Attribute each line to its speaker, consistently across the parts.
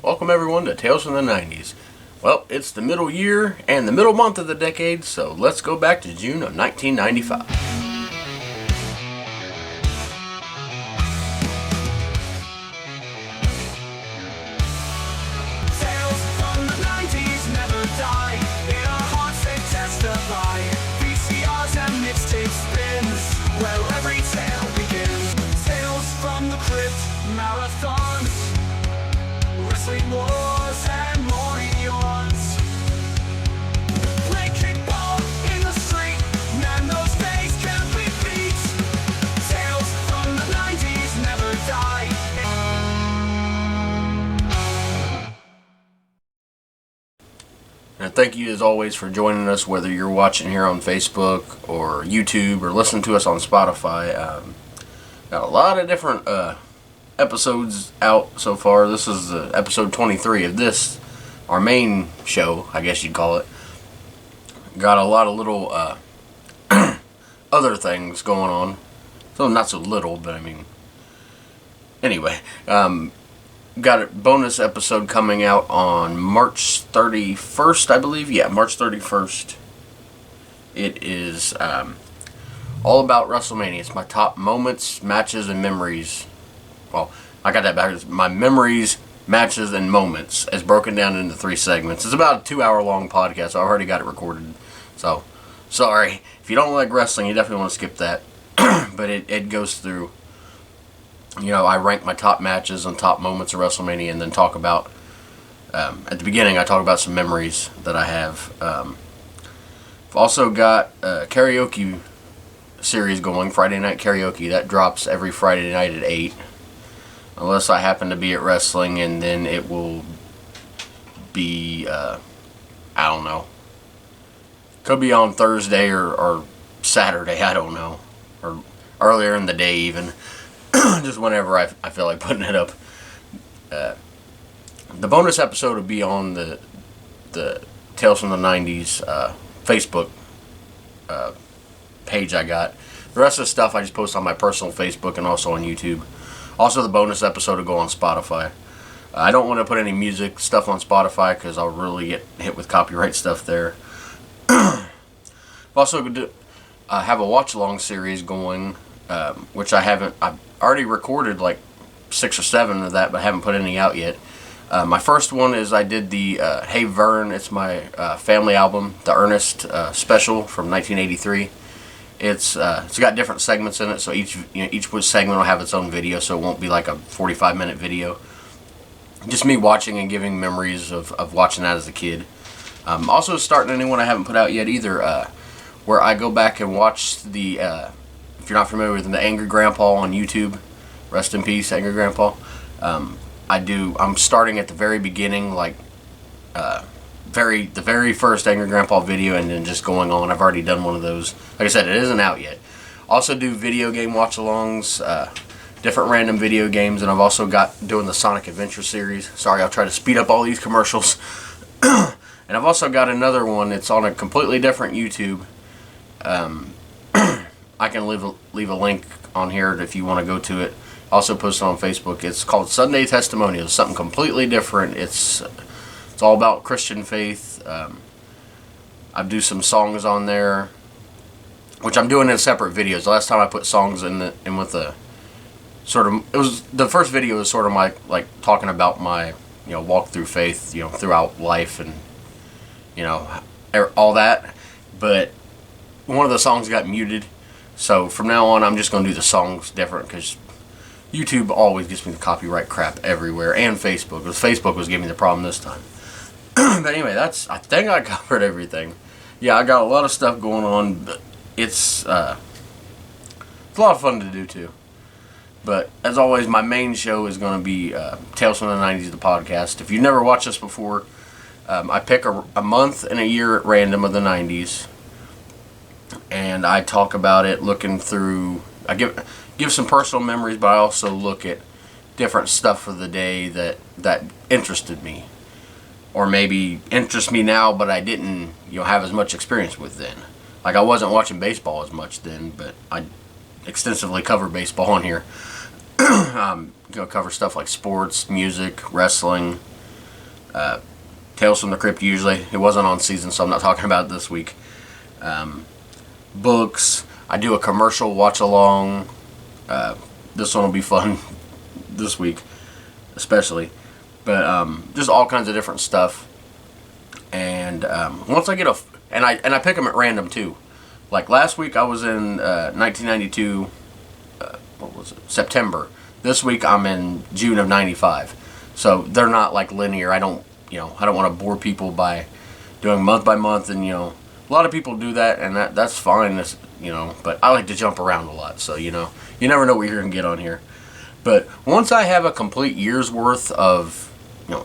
Speaker 1: Welcome everyone to Tales from the 90s. Well, it's the middle year and the middle month of the decade, so let's go back to June of 1995.
Speaker 2: Tales from the 90s never die. In our hearts they testify. VCRs and mixtape spins, where every tale begins. Tales from the crypt, marathons, wrestling wars and morning yawns. Play kickball in the street, man those days can't be beat. Tales from the 90s never die.
Speaker 1: And thank you as always for joining us, whether you're watching here on Facebook or YouTube or listening to us on Spotify. Got a lot of different episodes out so far. This is episode 23 of this, our main show, I guess you'd call it. Got a lot of little other things going on. So not so little, but I mean, anyway. Got a bonus episode coming out on March 31st, I believe. Yeah, March 31st. It is all about WrestleMania. It's my top moments, matches, and memories. Well, I got that backwards. My memories, matches, and moments, as broken down into 3 segments. It's about a 2-hour long podcast, so I already got it recorded. So, sorry. If you don't like wrestling, you definitely want to skip that. But it goes through, you know, I rank my top matches and top moments of WrestleMania, and then talk about, at the beginning, I talk about some memories that I have. I've also got a karaoke series going, Friday Night Karaoke. That drops every Friday night at 8. Unless I happen to be at wrestling, and then it will be, I don't know. Could be on Thursday or Saturday, I don't know. Or earlier in the day even. Just whenever I feel like putting it up. The bonus episode will be on the Tales from the 90s Facebook page I got. The rest of the stuff I just post on my personal Facebook and also on YouTube. Also, the bonus episode will go on Spotify. I don't want to put any music stuff on Spotify because I'll really get hit with copyright stuff there. I've also have a watch-along series going, which I've already recorded like 6 or 7 of that, but I haven't put any out yet. My first one is I did the Hey Vern, it's my family album, the Ernest special from 1983. It's got different segments in it, so each segment will have its own video, so it won't be like a 45-minute video. Just me watching and giving memories of watching that as a kid. Also starting a new one I haven't put out yet either, where I go back and watch the, if you're not familiar with the Angry Grandpa on YouTube, rest in peace, Angry Grandpa. I'm starting at the very beginning, like, the very first Angry Grandpa video, and then just going on. I've already done one of those. Like I said, it isn't out yet. Also do video game watch-alongs, different random video games, and I've also got doing the Sonic Adventure series. Sorry, I'll try to speed up all these commercials. And I've also got another one. It's on a completely different YouTube. I can leave a link on here if you want to go to it. Also post it on Facebook. It's called Sunday Testimonials. Something completely different. It's all about Christian faith. I do some songs on there, which I'm doing in separate videos. The last time I put songs in with a sort of, it was the first video was sort of my like talking about my walk through faith throughout life and all that. But one of the songs got muted, so from now on I'm just going to do the songs different because YouTube always gets me the copyright crap everywhere, and Facebook, because Facebook was giving me the problem this time. But anyway, I think I covered everything. Yeah, I got a lot of stuff going on, but it's a lot of fun to do too. But as always, my main show is going to be Tales from the 90s, the podcast. If you've never watched this before, I pick a month and a year at random of the 90s, and I talk about it, looking through. I give some personal memories, but I also look at different stuff of the day that interested me, or maybe interest me now, but I didn't have as much experience with then. Like, I wasn't watching baseball as much then, but I extensively cover baseball on here. Cover stuff like sports, music, wrestling, Tales from the Crypt usually. It wasn't on season, so I'm not talking about it this week. Books. I do a commercial watch along. This one will be fun this week, especially. But just all kinds of different stuff. And once I get and I pick them at random too. Like last week I was in 1992. What was it? September. This week I'm in June of '95. So they're not like linear. I don't want to bore people by doing month by month, and a lot of people do that, and that's fine. But I like to jump around a lot, so you never know what you're gonna get on here. But once I have a complete year's worth of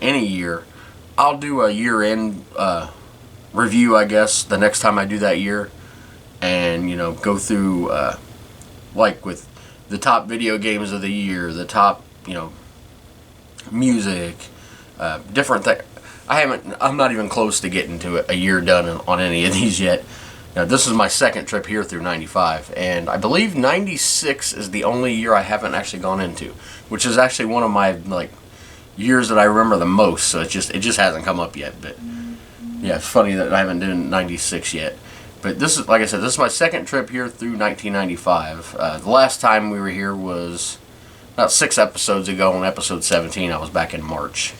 Speaker 1: any year, I'll do a year-end review, I guess, the next time I do that year, and go through like with the top video games of the year, the top music, different things. I'm not even close to getting to a year done on any of these yet. Now, this is my second trip here through 95, and I believe 96 is the only year I haven't actually gone into, which is actually one of my years that I remember the most. So it just hasn't come up yet. But yeah, it's funny that I haven't done 96 yet. But this is, like I said, this is my second trip here through 1995. The last time we were here was about 6 episodes ago on episode 17. I was back in March.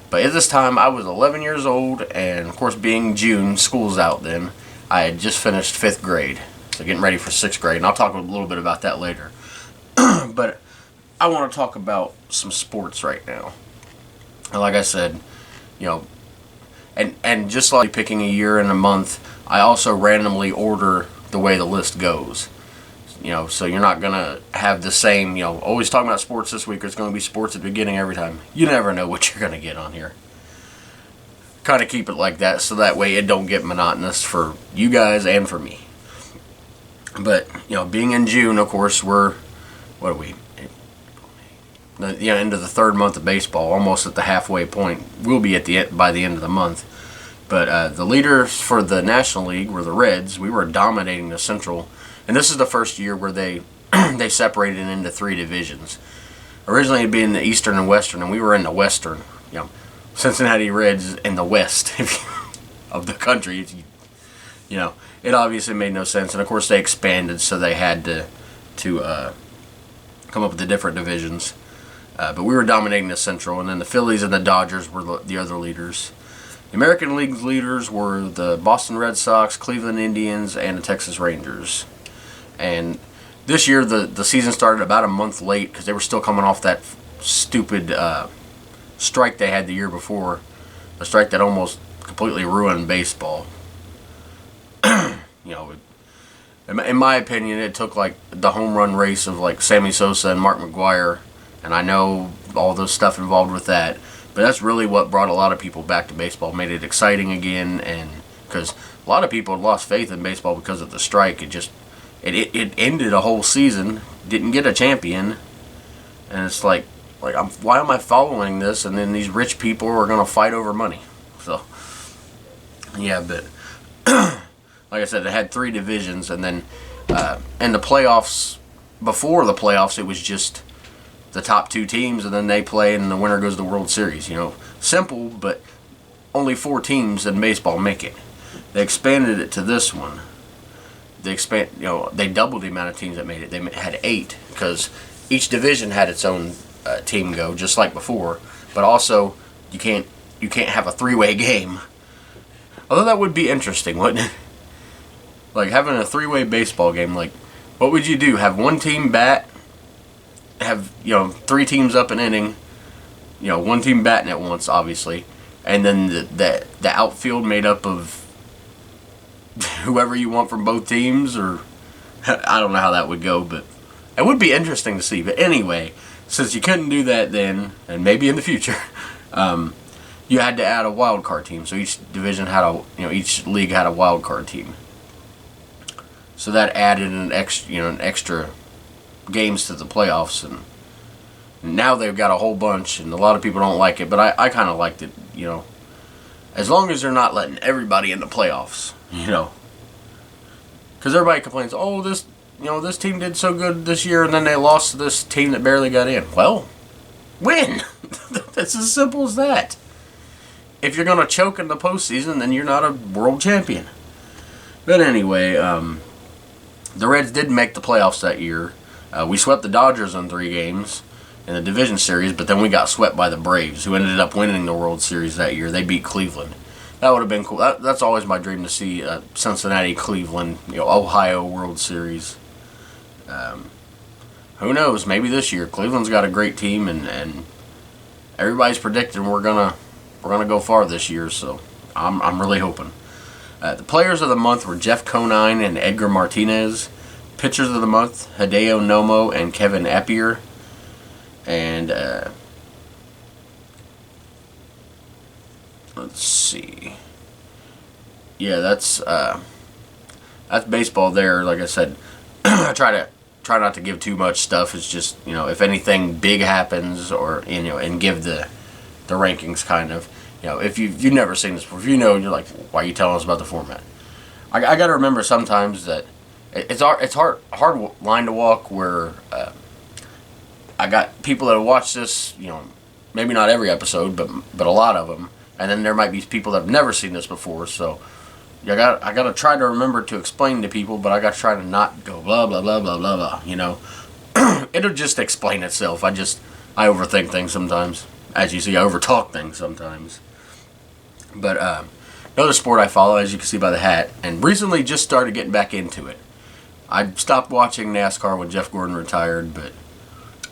Speaker 1: But at this time, I was 11 years old, and of course, being June, school's out then, I had just finished 5th grade. So getting ready for 6th grade, and I'll talk a little bit about that later. But I want to talk about some sports right now. And like I said, and just like picking a year and a month, I also randomly order the way the list goes. So you're not going to have the same, always talking about sports this week, or it's going to be sports at the beginning every time. You never know what you're going to get on here. Kind of keep it like that, so that way it don't get monotonous for you guys and for me. But, being in June, of course, what are we? The end of the 3rd month of baseball, almost at the halfway point. We'll be by the end of the month. But the leaders for the National League were the Reds. We were dominating the Central. And this is the first year where they they separated into 3 divisions. Originally it'd be in the Eastern and Western, and we were in the Western. Cincinnati Reds in the West of the country. It obviously made no sense. And of course they expanded, so they had to come up with the different divisions. But we were dominating the Central, and then the Phillies and the Dodgers were the other leaders. The American League's leaders were the Boston Red Sox, Cleveland Indians, and the Texas Rangers. And this year, the season started about a month late because they were still coming off that stupid strike they had the year before. A strike that almost completely ruined baseball. In my opinion, it took the home run race of Sammy Sosa and Mark McGwire. And I know all the stuff involved with that. But that's really what brought a lot of people back to baseball, made it exciting again. And because a lot of people had lost faith in baseball because of the strike. It ended a whole season, didn't get a champion, and it's why am I following this? And then these rich people are going to fight over money. So, yeah, but like I said, it had 3 divisions, and then in the playoffs, before the playoffs, it was just the top 2 teams, and then they play, and the winner goes to the World Series. Simple, but only 4 teams in baseball make it. They expanded it to this one. They doubled the amount of teams that made it. They had 8 because each division had its own team go, just like before. But also, you can't have a 3-way game. Although that would be interesting, wouldn't it? Having a 3-way baseball game. What would you do? Have one team bat? Have 3 teams up an inning? One team batting at once, obviously, and then the outfield made up of whoever you want from both teams, or I don't know how that would go, but it would be interesting to see. But anyway, since you couldn't do that then, and maybe in the future, you had to add a wild card team. So each division had each league had a wild card team. So that added an extra games to the playoffs, and now they've got a whole bunch, and a lot of people don't like it, but I kind of liked it. As long as they're not letting everybody in the playoffs. Because everybody complains, oh, this team did so good this year, and then they lost to this team that barely got in. Well, win. That's as simple as that. if you're going to choke in the postseason, then you're not a world champion. But anyway, the Reds did make the playoffs that year. We swept the Dodgers in 3 games in the division series, but then we got swept by the Braves, who ended up winning the World Series that year. They beat Cleveland. That would have been cool. That's always my dream, to see Cincinnati, Cleveland, Ohio World Series. Who knows? Maybe this year. Cleveland's got a great team, and everybody's predicting we're gonna go far this year. So I'm really hoping. The players of the month were Jeff Conine and Edgar Martinez. Pitchers of the month, Hideo Nomo and Kevin Eppier. And let's see. Yeah, that's baseball there. Like I said, I try not to give too much stuff. It's just, if anything big happens, or and give the rankings kind of. If you've never seen this before, if you're like, why are you telling us about the format? I got to remember sometimes that it's hard line to walk where I got people that have watched this, maybe not every episode, but a lot of them, and then there might be people that have never seen this before. So I got to try to remember to explain to people, but I got to try to not go blah blah blah blah blah blah. It'll just explain itself. I overthink things sometimes. As you see, I overtalk things sometimes. But another sport I follow, as you can see by the hat, and recently just started getting back into it. I stopped watching NASCAR when Jeff Gordon retired, but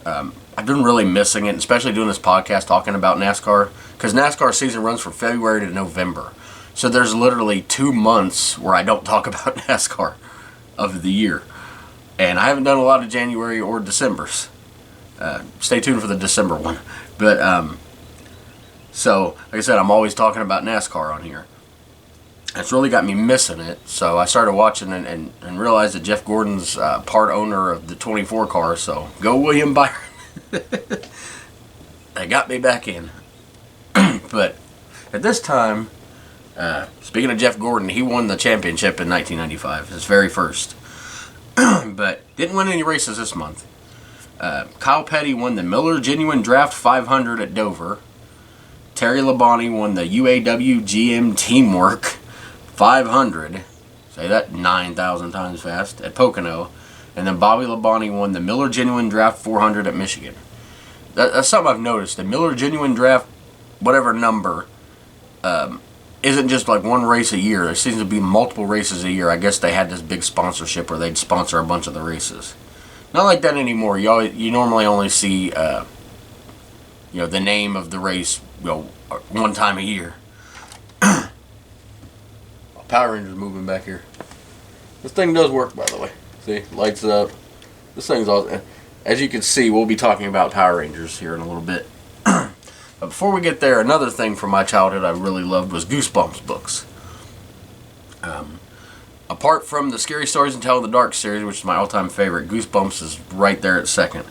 Speaker 1: I've been really missing it, especially doing this podcast talking about NASCAR, because NASCAR season runs from February to November. So there's literally 2 months where I don't talk about NASCAR of the year. And I haven't done a lot of January or Decembers. Stay tuned for the December one. But, so, like I said, I'm always talking about NASCAR on here. It's really got me missing it. So I started watching and realized that Jeff Gordon's part owner of the 24 car. So go William Byron. They got me back in. But at this time, speaking of Jeff Gordon, he won the championship in 1995, his very first. But didn't win any races this month. Kyle Petty won the Miller Genuine Draft 500 at Dover. Terry Labonte won the UAW GM Teamwork 500. Say that 9,000 times fast, at Pocono. And then Bobby Labonte won the Miller Genuine Draft 400 at Michigan. That's something I've noticed. The Miller Genuine Draft, whatever number, isn't just like one race a year. There seems to be multiple races a year. I guess they had this big sponsorship where they'd sponsor a bunch of the races. Not like that anymore. You normally only see the name of the race one time a year. Power Rangers moving back here. This thing does work, by the way. See, lights up. This thing's awesome. As you can see, we'll be talking about Power Rangers here in a little bit. But before we get there, another thing from my childhood I really loved was Goosebumps books. Apart from the Scary Stories and Tell in the Dark series, which is my all-time favorite, Goosebumps is right there at second.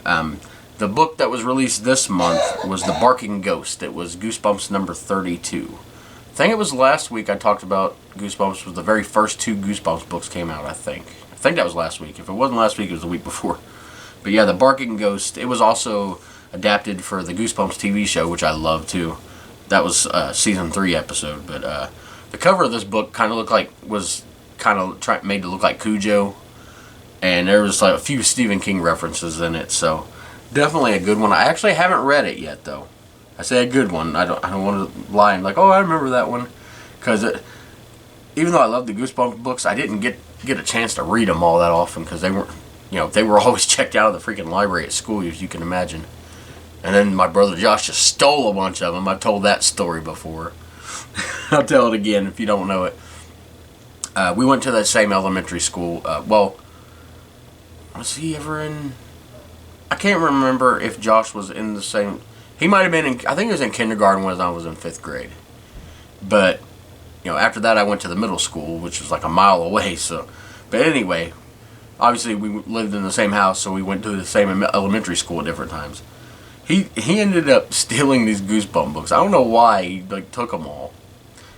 Speaker 1: The book that was released this month was The Barking Ghost. It was Goosebumps number 32. I think it was last week I talked about Goosebumps. Was the very first 2 Goosebumps books came out, I think. I think that was last week. If it wasn't last week, it was the week before. But yeah, The Barking Ghost. It was also adapted for the Goosebumps TV show, which I love too. That was season 3 episode. But the cover of this book kind of looked like made to look like Cujo, and there was like a few Stephen King references in it. So definitely a good one. I actually haven't read it yet, though. I say a good one. I don't want to lie and like, oh, I remember that one, because even though I love the Goosebumps books, I didn't get a chance to read them all that often, because they were always checked out of the freaking library at school, as you can imagine. And then my brother Josh just stole a bunch of them. I've told that story before. I'll tell it again if you don't know it. We went to that same elementary school. Was he ever in... I can't remember if Josh was in the same... He might have been in... I think he was in kindergarten when I was in 5th grade. But, after that I went to the middle school, which was like a mile away. So, but anyway, obviously we lived in the same house, so we went to the same elementary school at different times. He ended up stealing these Goosebumps books. I don't know why he took them all.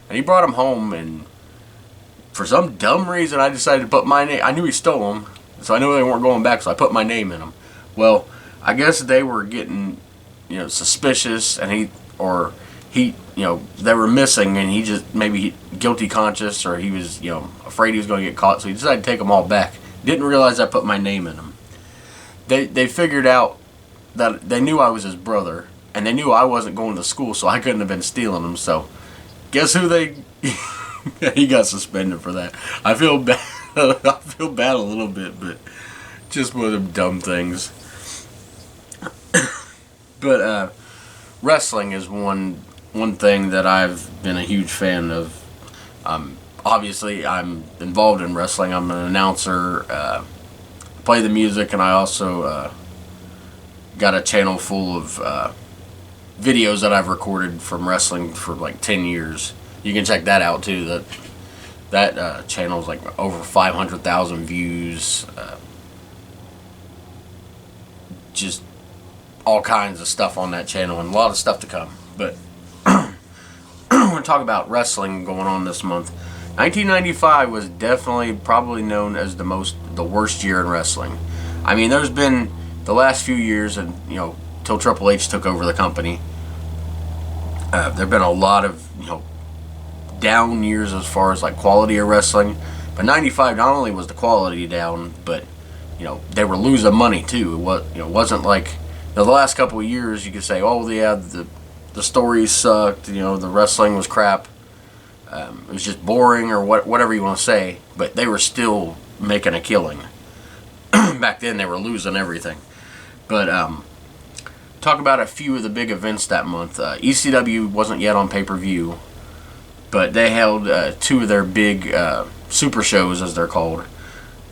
Speaker 1: And he brought them home, and for some dumb reason I decided to put my name... I knew he stole them, so I knew they weren't going back, so I put my name in them. Well, I guess they were getting, suspicious, and he they were missing, and he just maybe guilty conscious, or he was afraid he was going to get caught, so he decided to take them all back. Didn't realize I put my name in them. They figured out that they knew I was his brother, and they knew I wasn't going to school, so I couldn't have been stealing them. So guess who they he got suspended for that. I feel bad. I feel bad a little bit, but just one of them dumb things. But wrestling is one thing that I've been a huge fan of. Obviously, I'm involved in wrestling. I'm an announcer, play the music, and I also got a channel full of videos that I've recorded from wrestling for like 10 years. You can check that out too. That channel is like over 500,000 views. Just all kinds of stuff on that channel, and a lot of stuff to come. But we're going to talk about wrestling going on this month. 1995 was definitely probably known as the worst year in wrestling. I mean, there's been the last few years, and till Triple H took over the company, there've been a lot of down years as far as like quality of wrestling. But 95 not only was the quality down, but they were losing money too. It wasn't like the last couple of years you could say, oh yeah, the stories sucked, the wrestling was crap, it was just boring, or whatever you want to say, but they were still making a killing. Back then they were losing everything. But talk about a few of the big events that month. ECW wasn't yet on pay-per-view, but they held two of their big super shows, as they're called.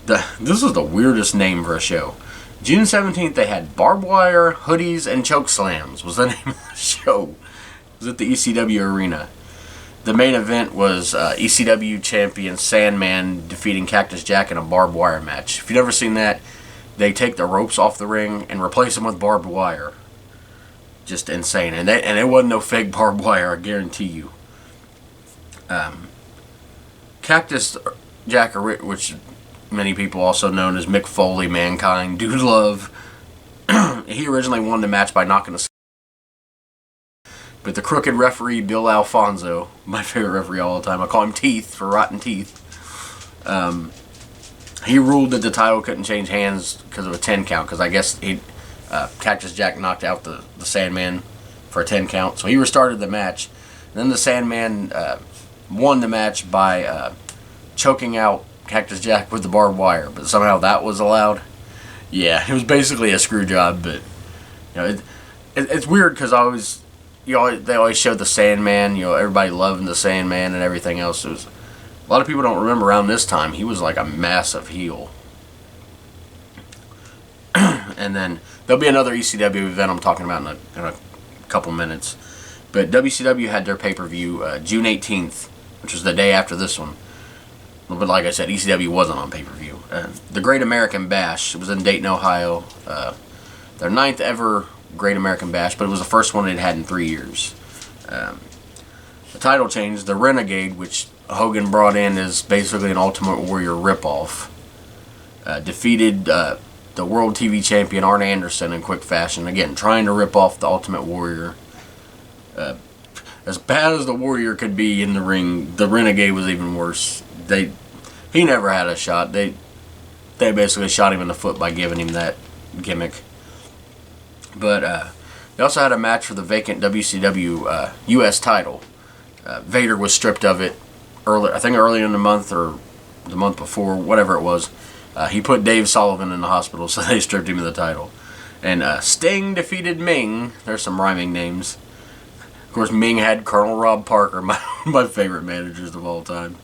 Speaker 1: This is the weirdest name for a show. June 17th, they had Barbed Wire, Hoodies, and Choke Slams was the name of the show. It was at the ECW Arena. The main event was ECW champion Sandman defeating Cactus Jack in a barbed wire match. If you've never seen that, they take the ropes off the ring and replace them with barbed wire. Just insane. And it wasn't no fake barbed wire, I guarantee you. Cactus Jack, which many people also known as Mick Foley, Mankind, Dude Love, he originally won the match by knocking a... But the crooked referee, Bill Alfonso, my favorite referee all the time, I call him Teeth for rotten teeth, he ruled that the title couldn't change hands because of a 10 count, because I guess Cactus Jack knocked out the Sandman for a 10 count, so he restarted the match. And then the Sandman won the match by choking out Cactus Jack with the barbed wire, but somehow that was allowed. Yeah, it was basically a screw job, but it's weird because they always showed the Sandman, everybody loving the Sandman and everything else. A lot of people don't remember around this time he was like a massive heel. And then there'll be another ECW event I'm talking about in a couple minutes. But WCW had their pay-per-view June 18th, which was the day after this one. But like I said, ECW wasn't on pay-per-view. The Great American Bash, it was in Dayton, Ohio. Their 9th ever Great American Bash, but it was the first one they'd had in 3 years. The title change, the Renegade, which Hogan brought in as basically an Ultimate Warrior ripoff, defeated the World TV Champion Arn Anderson in quick fashion. Again, trying to rip off the Ultimate Warrior. As bad as the Warrior could be in the ring, the Renegade was even worse. He never had a shot. They basically shot him in the foot by giving him that gimmick. But they also had a match for the vacant WCW U.S. title. Vader was stripped of it earlier in the month, or the month before, whatever it was. He put Dave Sullivan in the hospital, so they stripped him of the title. And Sting defeated Ming. There's some rhyming names. Of course, Ming had Colonel Rob Parker, my favorite managers of all time.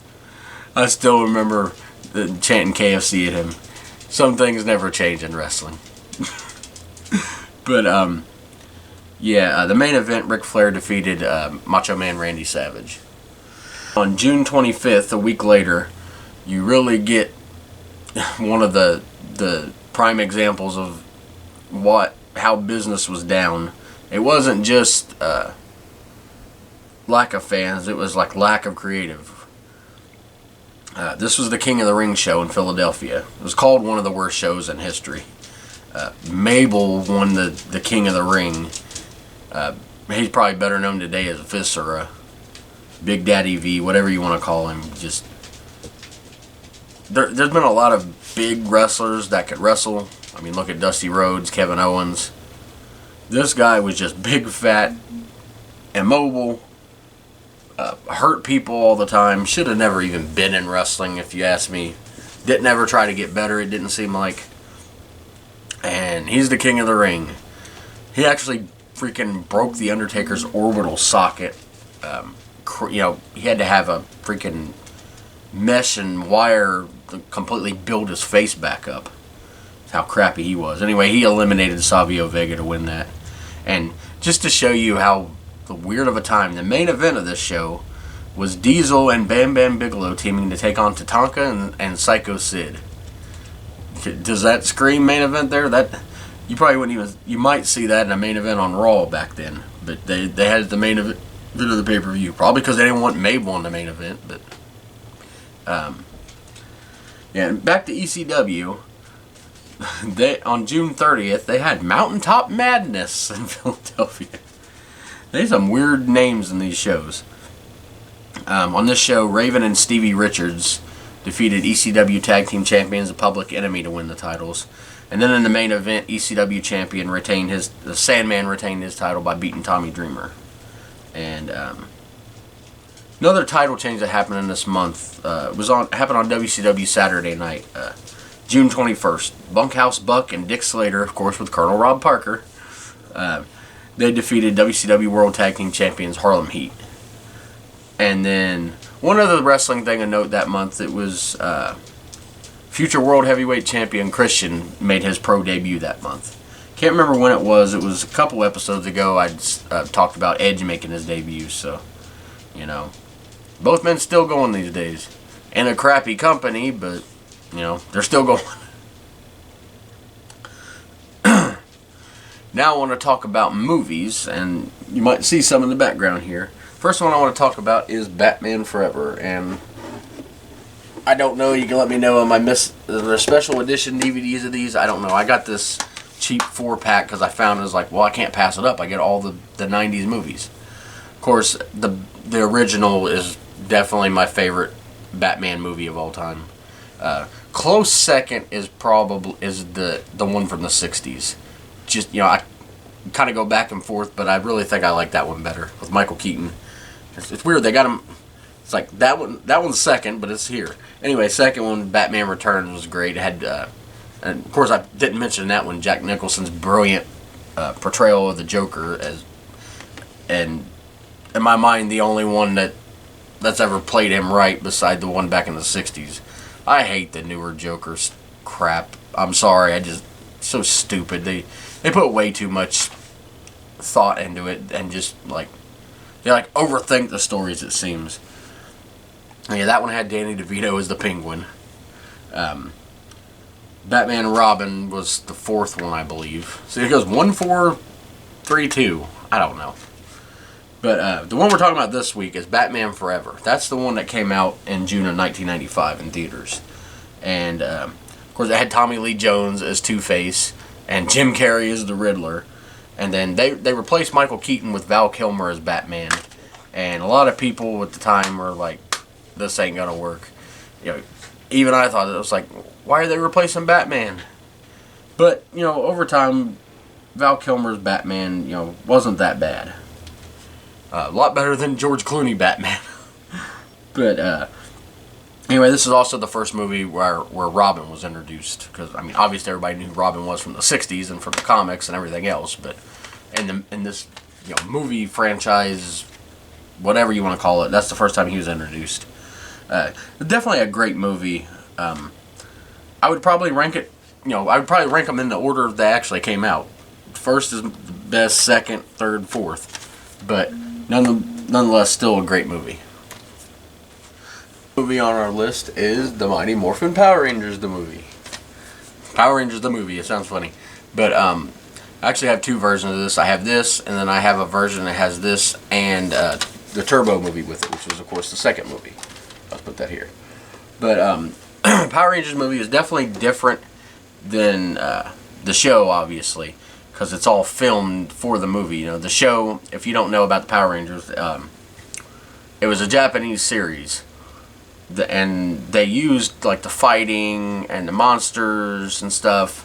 Speaker 1: I still remember chanting KFC at him. Some things never change in wrestling. But, the main event, Ric Flair defeated Macho Man Randy Savage. On June 25th, a week later, you really get one of the prime examples of how business was down. It wasn't just lack of fans, it was like lack of creative. This was the King of the Ring show in Philadelphia. It was called one of the worst shows in history. Mabel won the King of the Ring. he's probably better known today as Viscera, Big Daddy V, whatever you want to call him. Just there's been a lot of big wrestlers that could wrestle. I mean, look at Dusty Rhodes, Kevin Owens. This guy was just big, fat, immobile, hurt people all the time. Should have never even been in wrestling, if you ask me. Didn't ever try to get better, it didn't seem like. And he's the king of the ring. He actually freaking broke the Undertaker's orbital socket. He had to have a freaking mesh and wire to completely build his face back up. That's how crappy he was. Anyway, he eliminated Savio Vega to win that. And just to show you how weird of a time, the main event of this show was Diesel and Bam Bam Bigelow teaming to take on Tatanka and Psycho Sid. Does that scream main event there? That you probably wouldn't even. You might see that in a main event on Raw back then, but they had the main event of the pay-per-view, probably because they didn't want Mabel in the main event. But yeah, and back to ECW. On June 30th, they had Mountaintop Madness in Philadelphia. They had some weird names in these shows. On this show, Raven and Stevie Richards defeated ECW Tag Team Champions, the Public Enemy, to win the titles. And then in the main event, ECW Champion the Sandman retained his title by beating Tommy Dreamer. And another title change that happened in this month happened on WCW Saturday night. June 21st, Bunkhouse Buck and Dick Slater, of course with Colonel Rob Parker, they defeated WCW World Tag Team Champions Harlem Heat. And then one other wrestling thing to note that month, it was future World Heavyweight Champion Christian made his pro debut that month. Can't remember when it was. It was a couple episodes ago. I talked about Edge making his debut, so, both men still going these days. In a crappy company, but they're still going. Now I want to talk about movies, and you might see some in the background here. First one I want to talk about is Batman Forever, and I don't know, you can let me know, am I the special edition DVDs of these? I don't know. I got this cheap 4-pack because I found it was like, well, I can't pass it up. I get all the 90s movies. Of course, the original is definitely my favorite Batman movie of all time. Close second is the one from the 60s. Just, I kind of go back and forth, but I really think I like that one better with Michael Keaton. It's weird, they got him. It's like that one's second, but it's here. Anyway, second one, Batman Returns, was great. It had, and of course I didn't mention that one, Jack Nicholson's brilliant portrayal of the Joker and in my mind the only one that's ever played him right beside the one back in the 60s. I hate the newer Joker's crap. I'm sorry, so stupid. They put way too much thought into it and just they overthink the stories, it seems. Yeah, that one had Danny DeVito as the Penguin. Batman and Robin was the fourth one, I believe. So it goes 1, 4, 3, 2. I don't know. But the one we're talking about this week is Batman Forever. That's the one that came out in June of 1995 in theaters. And, of course, it had Tommy Lee Jones as Two-Face and Jim Carrey as the Riddler. And then they replaced Michael Keaton with Val Kilmer as Batman. And a lot of people at the time were like, this ain't gonna work. Even I thought, it was like, why are they replacing Batman? But, over time, Val Kilmer's Batman, wasn't that bad. A lot better than George Clooney Batman. But, anyway, this is also the first movie where Robin was introduced. Because, obviously everybody knew who Robin was from the 60s and from the comics and everything else. But in this movie franchise, whatever you want to call it, that's the first time he was introduced. Definitely a great movie. I would probably rank it, I would probably rank them in the order they actually came out. First is best, second, third, fourth. But nonetheless, still a great movie. Movie on our list is The Mighty Morphin Power Rangers, the movie. Power Rangers, the movie, it sounds funny. But I actually have two versions of this. I have this, and then I have a version that has this and the Turbo movie with it, which was, of course, the second movie. Let's put that here. But Power Rangers movie is definitely different than the show, obviously. because it's all filmed for the movie. You know, the show, if you don't know about the Power Rangers, it was a Japanese series. And they used like the fighting and the monsters and stuff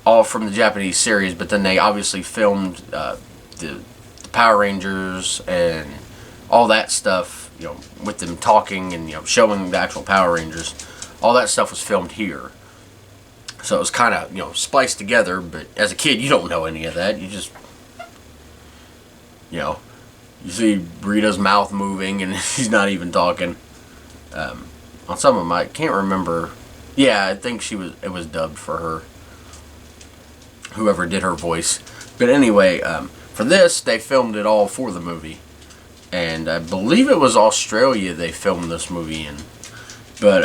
Speaker 1: all from the Japanese series, but then they obviously filmed the Power Rangers and all that stuff, you know, with them talking and, you know, showing the actual Power Rangers. All that stuff was filmed here. So it was kind of, you know, spliced together, but as a kid you don't know any of that. You just, you know, you see Rita's mouth moving and she's not even talking. On some of them, I can't remember. Yeah, I think it was dubbed for her. Whoever did her voice. But anyway, for this, they filmed it all for the movie. And I believe it was Australia they filmed this movie in. But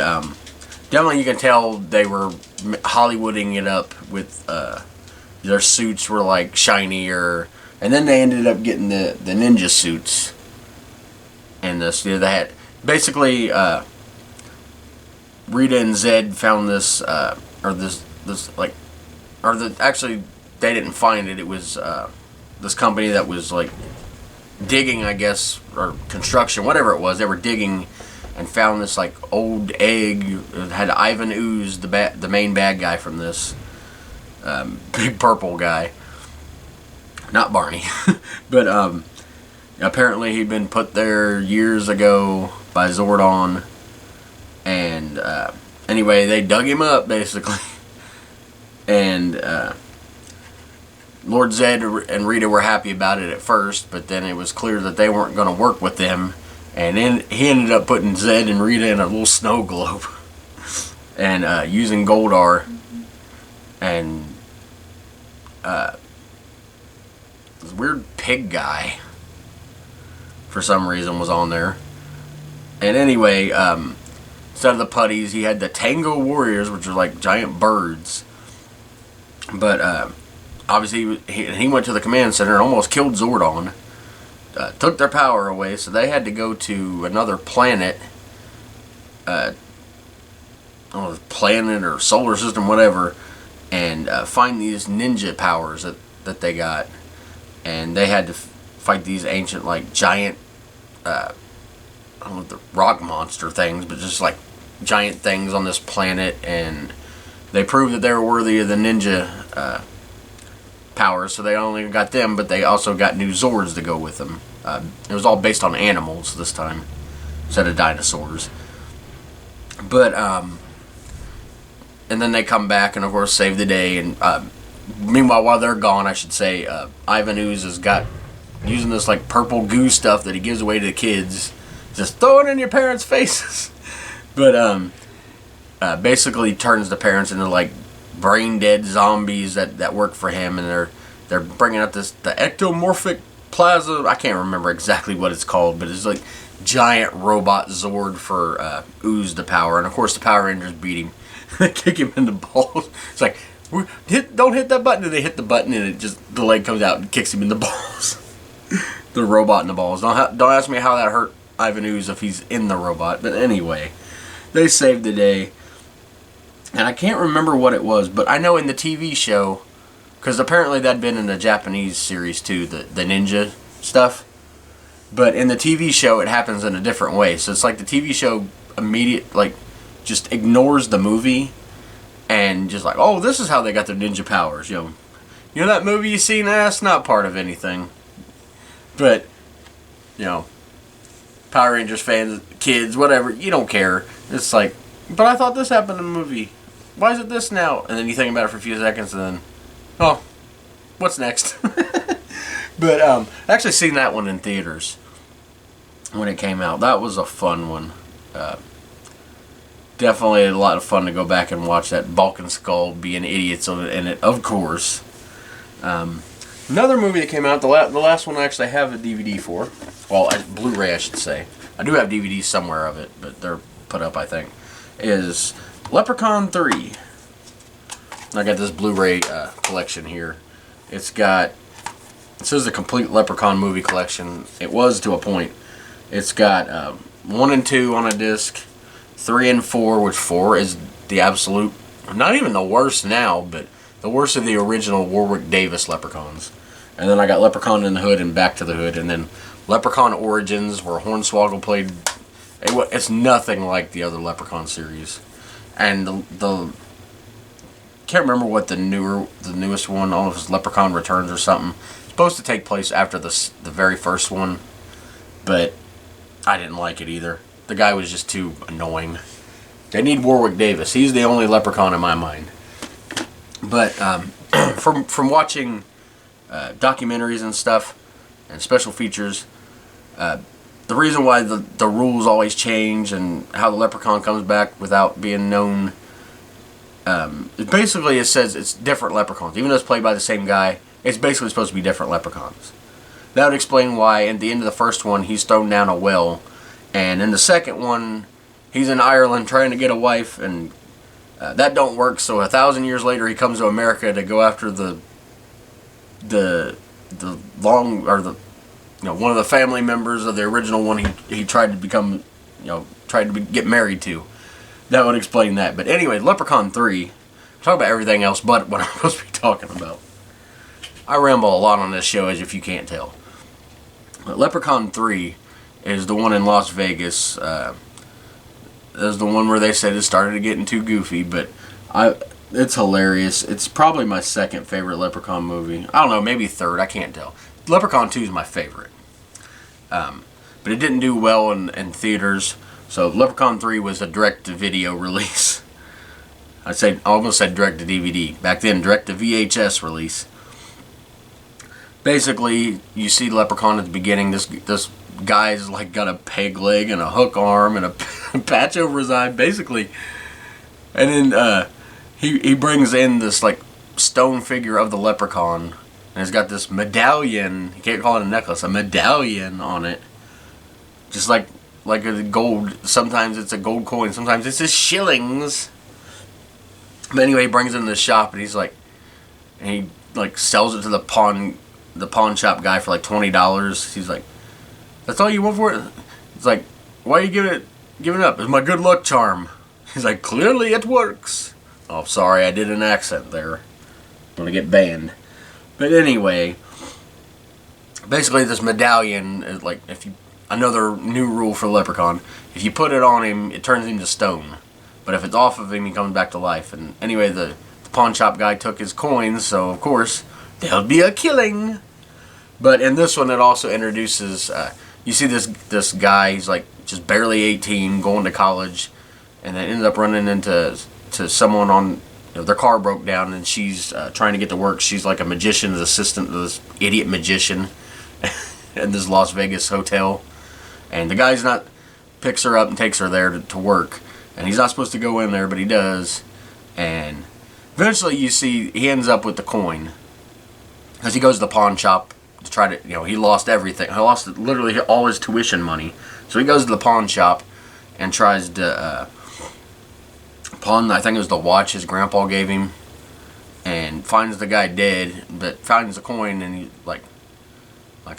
Speaker 1: definitely you can tell they were Hollywooding it up with their suits were like shinier. And then they ended up getting the ninja suits. And this, you know, they had basically Rita and Zed found this actually they didn't find it. It was this company that was like digging, I guess, or construction, whatever it was. They were digging and found this like old egg. It had Ivan Ooze, the main bad guy from this, big purple guy, not Barney, but apparently he'd been put there years ago by Zordon, and anyway, they dug him up basically, and Lord Zed and Rita were happy about it at first, but then it was clear that they weren't going to work with them, and then he ended up putting Zed and Rita in a little snow globe, and using Goldar, and this weird pig guy for some reason was on there. And anyway, instead of the putties, he had the Tango Warriors, which are like giant birds. But obviously, he went to the command center and almost killed Zordon. Took their power away, so they had to go to another planet. I don't know, planet or solar system, whatever, and find these ninja powers that they got. And they had to fight these ancient, like, giant, I don't know, the rock monster things, but just like giant things on this planet, and they proved that they were worthy of the ninja powers, so they not only got them, but they also got new Zords to go with them. It was all based on animals this time, instead of dinosaurs. But, and then they come back and, of course, save the day, and meanwhile, while they're gone, I should say, Ivan Ooze has got, using this like purple goo stuff that he gives away to the kids, just throw it in your parents' faces. But basically turns the parents into like brain dead zombies that work for him, and they're bringing up the ectomorphic plaza. I can't remember exactly what it's called, but it's like giant robot Zord for Ooze the power, and of course the Power Rangers beat him, kick him in the balls. It's like, don't hit that button, and they hit the button, and the leg comes out and kicks him in the balls. The robot in the balls. Don't ask me how that hurt Ivan Ooze if he's in the robot. But anyway, they saved the day, and I can't remember what it was, but I know in the TV show, because apparently that'd been in the Japanese series too, the ninja stuff. But in the TV show, it happens in a different way. So it's like the TV show just ignores the movie. And just like, oh, this is how they got their ninja powers, you know that movie you seen? That's not part of anything. But, you know, Power Rangers fans, kids, whatever, you don't care. It's like, but I thought this happened in the movie. Why is it this now? And then you think about it for a few seconds, and then, oh, what's next? But I actually seen that one in theaters when it came out. That was a fun one. Definitely a lot of fun to go back and watch that Bulk and Skull being idiots in it, of course. Another movie that came out, the last one I actually have a DVD for. Well, Blu-ray, I should say. I do have DVDs somewhere of it, but they're put up, I think. Is Leprechaun 3. I got this Blu-ray collection here. This is a complete Leprechaun movie collection. It was to a point. It's got 1 and 2 on a disc. 3 and 4, which 4 is the absolute, not even the worst now, but the worst of the original Warwick Davis Leprechauns. And then I got Leprechaun in the Hood and Back to the Hood, and then Leprechaun Origins, where Hornswoggle played. It's nothing like the other Leprechaun series, and the can't remember what the newest one. I don't know if it's Leprechaun Returns or something. It's supposed to take place after the very first one, but I didn't like it either. The guy was just too annoying. They need Warwick Davis. He's the only Leprechaun in my mind. But from watching documentaries and stuff and special features, the reason why the rules always change and how the Leprechaun comes back without being known, it says it's different Leprechauns. Even though it's played by the same guy, it's basically supposed to be different Leprechauns. That would explain why at the end of the first one he's thrown down a well, and in the second one he's in Ireland trying to get a wife, and that don't work. So 1,000 years later he comes to America to go after one of the family members of the original one he tried to become, get married to. That would explain that. But anyway, Leprechaun 3, talk about everything else but what I'm supposed to be talking about. I ramble a lot on this show, as if you can't tell. But Leprechaun 3 is the one in Las Vegas. Is the one where they said it started getting too goofy, but it's hilarious. It's probably my second favorite Leprechaun movie. I don't know, maybe third, I can't tell. Leprechaun 2 is my favorite. But it didn't do well in theaters, so Leprechaun 3 was a direct-to-video release. I almost said direct-to-DVD. Back then, direct-to-VHS release. Basically, you see Leprechaun at the beginning. This guy's like got a peg leg and a hook arm and a patch over his eye, basically. And then he brings in this like stone figure of the Leprechaun, and it's got this medallion. You can't call it a necklace, a medallion on it, just like a gold. Sometimes it's a gold coin, sometimes it's just shillings. But anyway, he brings it in the shop, and he sells it to the pawn shop guy for like $20. He's like, "That's all you want for it?" It's like, "Why are you giving it up? It's my good luck charm." He's like, "Clearly it works." Oh, sorry, I did an accent there. I'm gonna get banned. But anyway, basically this medallion is like, another new rule for Leprechaun. If you put it on him, it turns him to stone. But if it's off of him, he comes back to life. And anyway, the pawn shop guy took his coins, so of course there'll be a killing. But in this one, it also introduces, you see this guy, he's like just barely 18, going to college, and then ends up running into someone on, their car broke down, and she's trying to get to work. She's like a magician's assistant to this idiot magician in this Las Vegas hotel. And the guy's picks her up and takes her there to work. And he's not supposed to go in there, but he does. And eventually you see he ends up with the coin. Because he goes to the pawn shop to try to, he lost everything. He lost literally all his tuition money. So he goes to the pawn shop and tries to pawn, I think it was the watch his grandpa gave him. And finds the guy dead, but finds the coin, and he's like,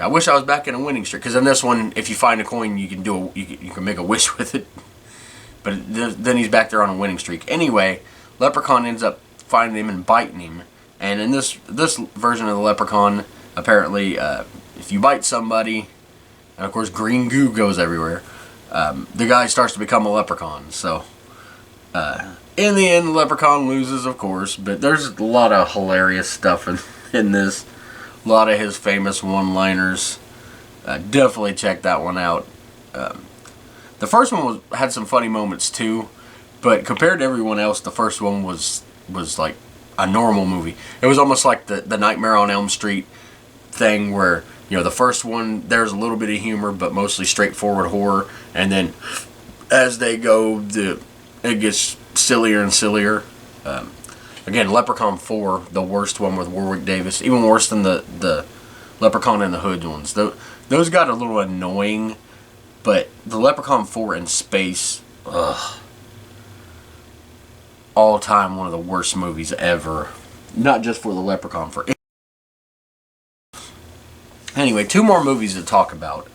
Speaker 1: I wish I was back in a winning streak. Because in this one, if you find a coin, you can make a wish with it. But then he's back there on a winning streak. Anyway, Leprechaun ends up finding him and biting him. And in this version of the Leprechaun, apparently, if you bite somebody, and of course green goo goes everywhere, the guy starts to become a leprechaun. So, in the end, the Leprechaun loses, of course. But there's a lot of hilarious stuff in this. A lot of his famous one-liners. Definitely check that one out. The first one had some funny moments too, but compared to everyone else, the first one was like a normal movie. It was almost like the Nightmare on Elm Street thing, where the first one there's a little bit of humor, but mostly straightforward horror, and then as they go, it gets sillier and sillier. Again, Leprechaun 4, the worst one with Warwick Davis, even worse than the Leprechaun in the Hood ones. Those got a little annoying. But the Leprechaun 4 in space, all time one of the worst movies ever. Not just for the Leprechaun, for anyway, 2 more movies to talk about.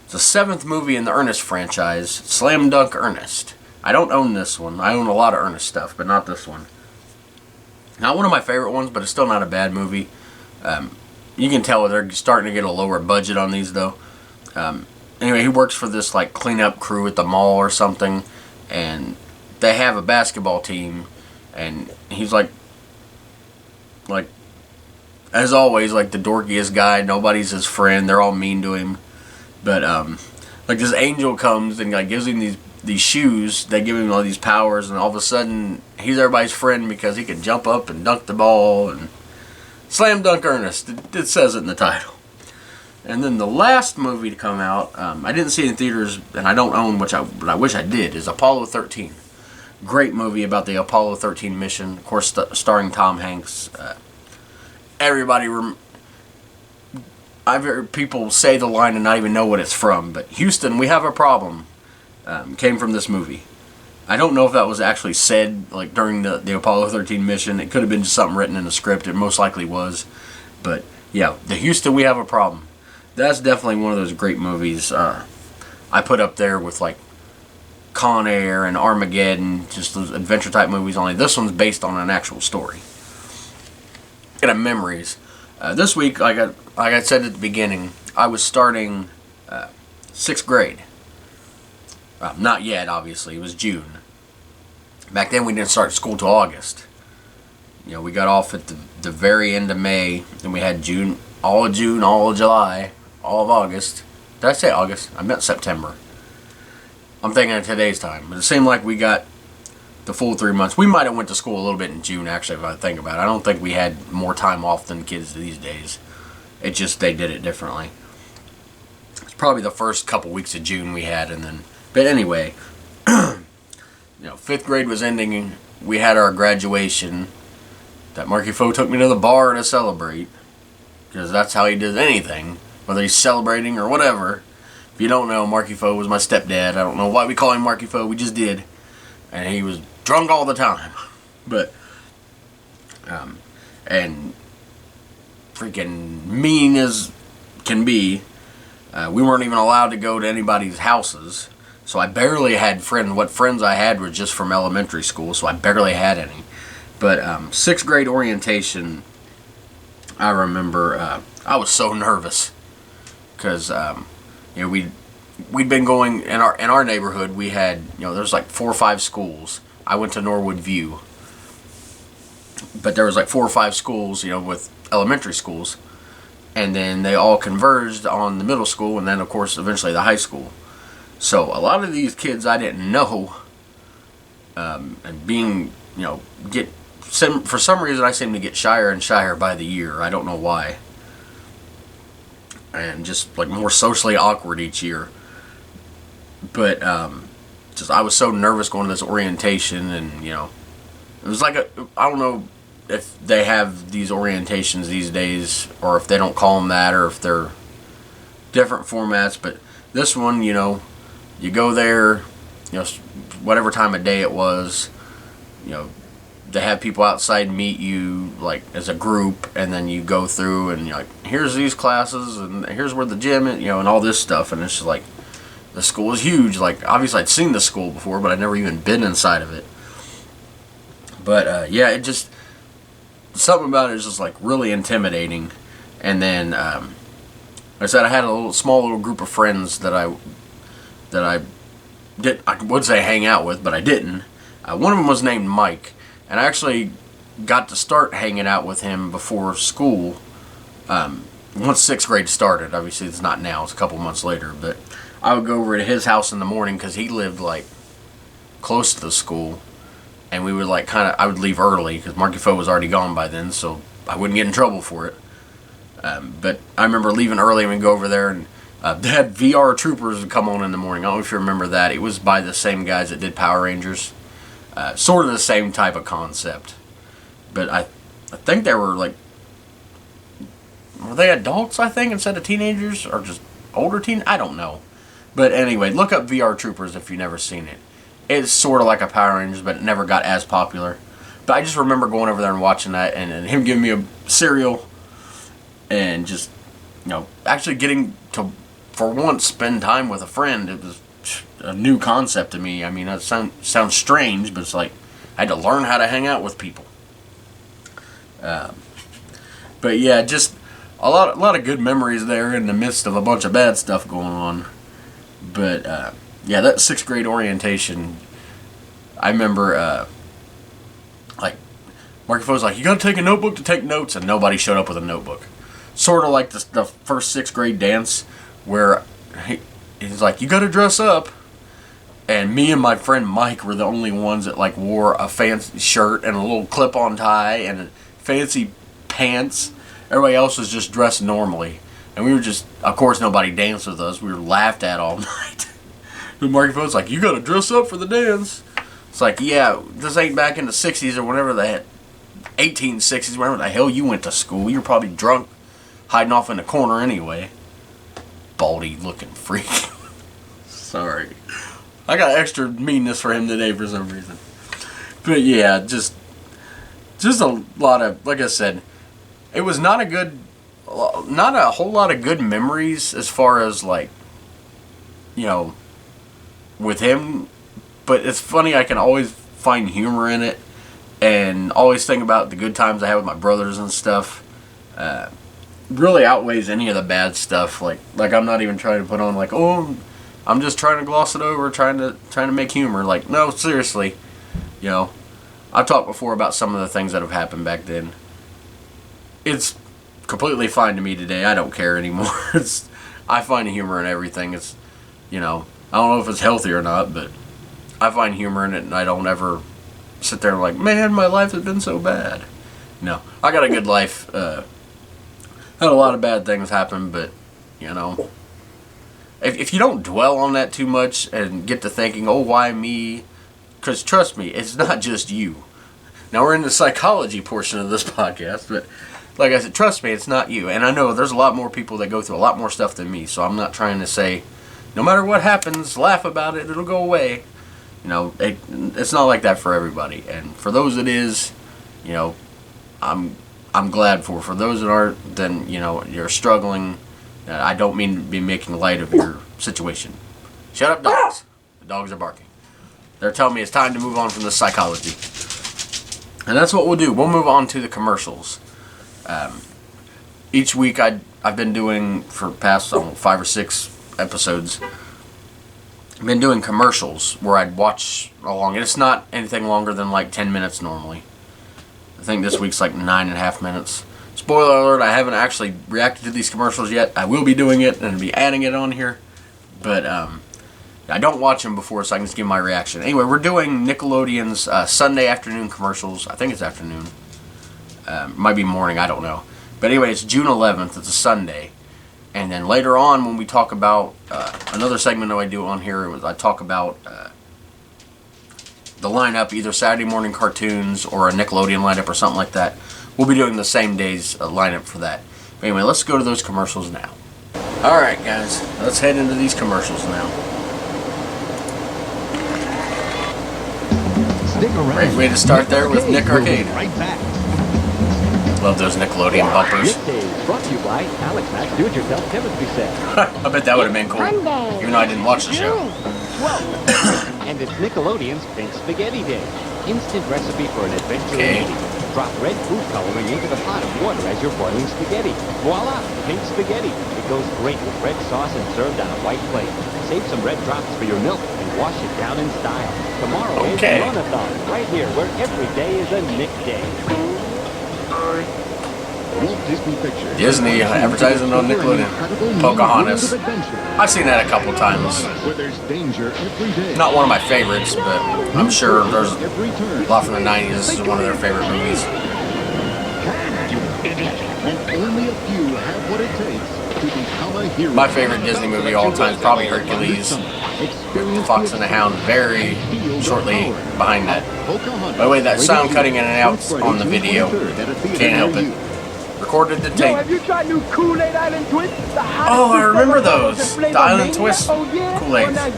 Speaker 1: It's the 7th movie in the Ernest franchise, Slam Dunk Ernest. I don't own this one. I own a lot of Ernest stuff, but not this one. Not one of my favorite ones, but it's still not a bad movie. You can tell they're starting to get a lower budget on these, though. Anyway, he works for this like cleanup crew at the mall or something, and they have a basketball team, and he's like as always, like the dorkiest guy. Nobody's his friend. They're all mean to him. But like this angel comes and like gives him these shoes. They give him all these powers, and all of a sudden he's everybody's friend because he can jump up and dunk the ball and slam dunk Ernest. It says it in the title. And then the last movie to come out, I didn't see it in theaters, and I don't own, but I wish I did, is Apollo 13. Great movie about the Apollo 13 mission, of course, starring Tom Hanks. I've heard people say the line and not even know what it's from, but Houston, we have a problem, came from this movie. I don't know if that was actually said like during the Apollo 13 mission. It could have been just something written in the script. It most likely was. But yeah, the Houston, we have a problem. That's definitely one of those great movies. I put up there with like Con Air and Armageddon, just those adventure type movies. Only this one's based on an actual story. Get memories. This week, like I said at the beginning, I was starting 6th grade. Not yet, obviously. It was June. Back then, we didn't start school till August. You know, we got off at the very end of May, and we had June, all of July, all of August. Did I say August? I meant September. I'm thinking of today's time. But it seemed like we got the full 3 months. We might have went to school a little bit in June, actually, if I think about it. I don't think we had more time off than kids these days. It just, they did it differently. It's probably the first couple weeks of June we had, and then... But anyway, you know, 5th grade was ending. We had our graduation. That Marky Foe took me to the bar to celebrate, because that's how he does anything, whether he's celebrating or whatever. If you don't know, Marky Foe was my stepdad. I don't know why we call him Marky Foe. We just did, and he was drunk all the time. But and freaking mean as can be. We weren't even allowed to go to anybody's houses. So I barely had friends. What friends I had were just from elementary school, so I barely had any. But 6th grade orientation, I remember I was so nervous because you know we'd been going in our neighborhood. We had, you know, there's like 4 or 5 schools. I went to Norwood View, but there was like 4 or 5 schools, you know, with elementary schools, and then they all converged on the middle school, and then of course eventually the high school. So a lot of these kids I didn't know, and being, you know, for some reason I seem to get shyer and shyer by the year. I don't know why. And just like more socially awkward each year. But just I was so nervous going to this orientation, and you know, it was like I don't know if they have these orientations these days, or if they don't call them that, or if they're different formats. But this one, you know, you go there, you know, whatever time of day it was, you know, they have people outside meet you like as a group, and then you go through and you're like, here's these classes, and here's where the gym is, you know, and all this stuff. And it's just like, the school is huge. Like, obviously I'd seen the school before, but I'd never even been inside of it. But yeah, it just, something about it is just like really intimidating. And then like I said, I had a small little group of friends that I would say hang out with, but I didn't. One of them was named Mike, and I actually got to start hanging out with him before school. Once 6th grade started, obviously it's not now, it's a couple months later, but I would go over to his house in the morning because he lived like close to the school, and we would like I would leave early because Marky Foe was already gone by then, so I wouldn't get in trouble for it. But I remember leaving early and we'd go over there, and they had VR Troopers come on in the morning. I don't know if you remember that. It was by the same guys that did Power Rangers. Sort of the same type of concept. But I think they were like, were they adults, I think, instead of teenagers? Or just older teen? I don't know. But anyway, look up VR Troopers if you've never seen it. It's sort of like a Power Rangers, but it never got as popular. But I just remember going over there and watching that, and him giving me a cereal, and just, you know, actually getting to, for once, spend time with a friend. It was a new concept to me. I mean, that sounds strange, but it's like I had to learn how to hang out with people. But yeah, just a lot of good memories there in the midst of a bunch of bad stuff going on. But yeah, that 6th grade orientation, I remember like Marky Fo's like, you gotta take a notebook to take notes, and nobody showed up with a notebook. Sort of like the first 6th grade dance where he's like, you gotta dress up. And me and my friend Mike were the only ones that like wore a fancy shirt and a little clip-on tie and fancy pants. Everybody else was just dressed normally. And we were just, of course nobody danced with us. We were laughed at all night. But Marky Fo's like, you gotta dress up for the dance. It's like, yeah, this ain't back in the 60s or whenever they had 1860s, whenever the hell you went to school. You were probably drunk, hiding off in the corner anyway. Baldy looking freak. Sorry. I got extra meanness for him today for some reason. But yeah, just a lot of, like I said, it was not a whole lot of good memories as far as like, you know, with him. But it's funny, I can always find humor in it and always think about the good times I had with my brothers and stuff. Really outweighs any of the bad stuff. Like I'm not even trying to put on like, oh, I'm just trying to gloss it over, trying to make humor. Like, no, seriously, you know, I've talked before about some of the things that have happened back then. It's completely fine to me today. I don't care anymore. I find humor in everything. It's, you know, I don't know if it's healthy or not, but I find humor in it, and I don't ever sit there and like, man, my life has been so bad. No, I got a good life. Had a lot of bad things happen, but, you know, if you don't dwell on that too much and get to thinking, oh, why me? Because trust me, it's not just you. Now, we're in the psychology portion of this podcast, but like I said, trust me, it's not you. And I know there's a lot more people that go through a lot more stuff than me, so I'm not trying to say, no matter what happens, laugh about it, it'll go away. You know, it's not like that for everybody. And for those it is, you know, I'm glad for. For those that aren't, then, you know, you're struggling. I don't mean to be making light of your situation. Shut up, dogs. The dogs are barking. They're telling me it's time to move on from the psychology. And that's what we'll do. We'll move on to the commercials. Each week I've been doing, for past 5 or 6 episodes, I've been doing commercials where I'd watch along. It's not anything longer than like 10 minutes normally. I think this week's like 9.5 minutes. Spoiler alert, I haven't actually reacted to these commercials yet. I will be doing it and be adding it on here. But I don't watch them before, so I can just give my reaction. Anyway, we're doing Nickelodeon's Sunday afternoon commercials. I think it's afternoon. Might be morning, I don't know. But anyway, it's June 11th. It's a Sunday. And then later on, when we talk about another segment that I do on here, I talk about the lineup, either Saturday morning cartoons or a Nickelodeon lineup or something like that. We'll be doing the same day's lineup for that. But anyway, let's go to those commercials now. Alright guys, let's head into these commercials now. Great way to start there with Nick Arcade.
Speaker 3: Right back.
Speaker 1: Love those Nickelodeon bumpers.
Speaker 3: Nick Days, brought to you by Alex Max Do-It-Yourself Chemistry Set.
Speaker 1: I bet that would have been cool. Even though I didn't watch the show.
Speaker 3: And it's Nickelodeon's Pink Spaghetti Day. Instant recipe for an adventure in eating. Drop red food coloring into the pot of water as you're boiling spaghetti. Voila! Pink spaghetti. It goes great with red sauce and served on a white plate. Save some red drops for your milk and wash it down in style. Tomorrow is Run-a-thon, right here, where every day is a Nick Day.
Speaker 4: Walt Disney Pictures.
Speaker 1: Disney advertising on Nickelodeon. Pocahontas. I've seen that a couple times.
Speaker 4: Where there's danger every day.
Speaker 1: Not one of my favorites, but I'm sure there's a lot from the 90s. This is one of their favorite movies.
Speaker 4: You idiot. And only a few have what it takes to become a hero.
Speaker 1: My favorite Disney movie of all time is probably Hercules. Fox and the Hound, very shortly behind that. By the way, that sound cutting in and out on the video, can't help it. Recorded the tape.
Speaker 5: Have you tried new Kool-Aid Island Twist?
Speaker 1: Oh, I remember those. The Island Twist Kool-Aids. I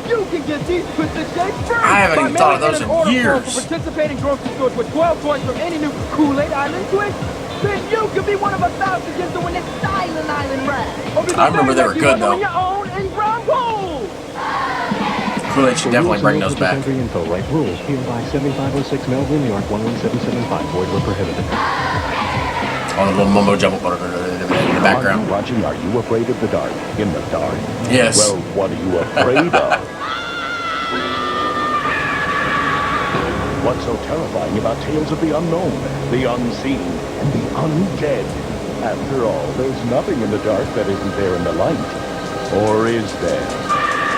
Speaker 1: haven't even thought of those in years.
Speaker 5: Participating grocery stores with 12 points from any new Kool-Aid Island Twist. Then you could be one of 1,000 just to win this Island rag.
Speaker 1: I remember they were good though. Kool-Aid should definitely bring those back.
Speaker 6: Info, right rules. P.O. Box 7506 Melville, New York 11775. Void were prohibited.
Speaker 1: All the little mumbo jumbo in the background.
Speaker 4: Are you afraid of the dark? In the dark?
Speaker 1: Yes.
Speaker 4: Well, what are you afraid of? What's so terrifying about tales of the unknown, the unseen, and the undead? After all, there's nothing in the dark that isn't there in the light. Or is there?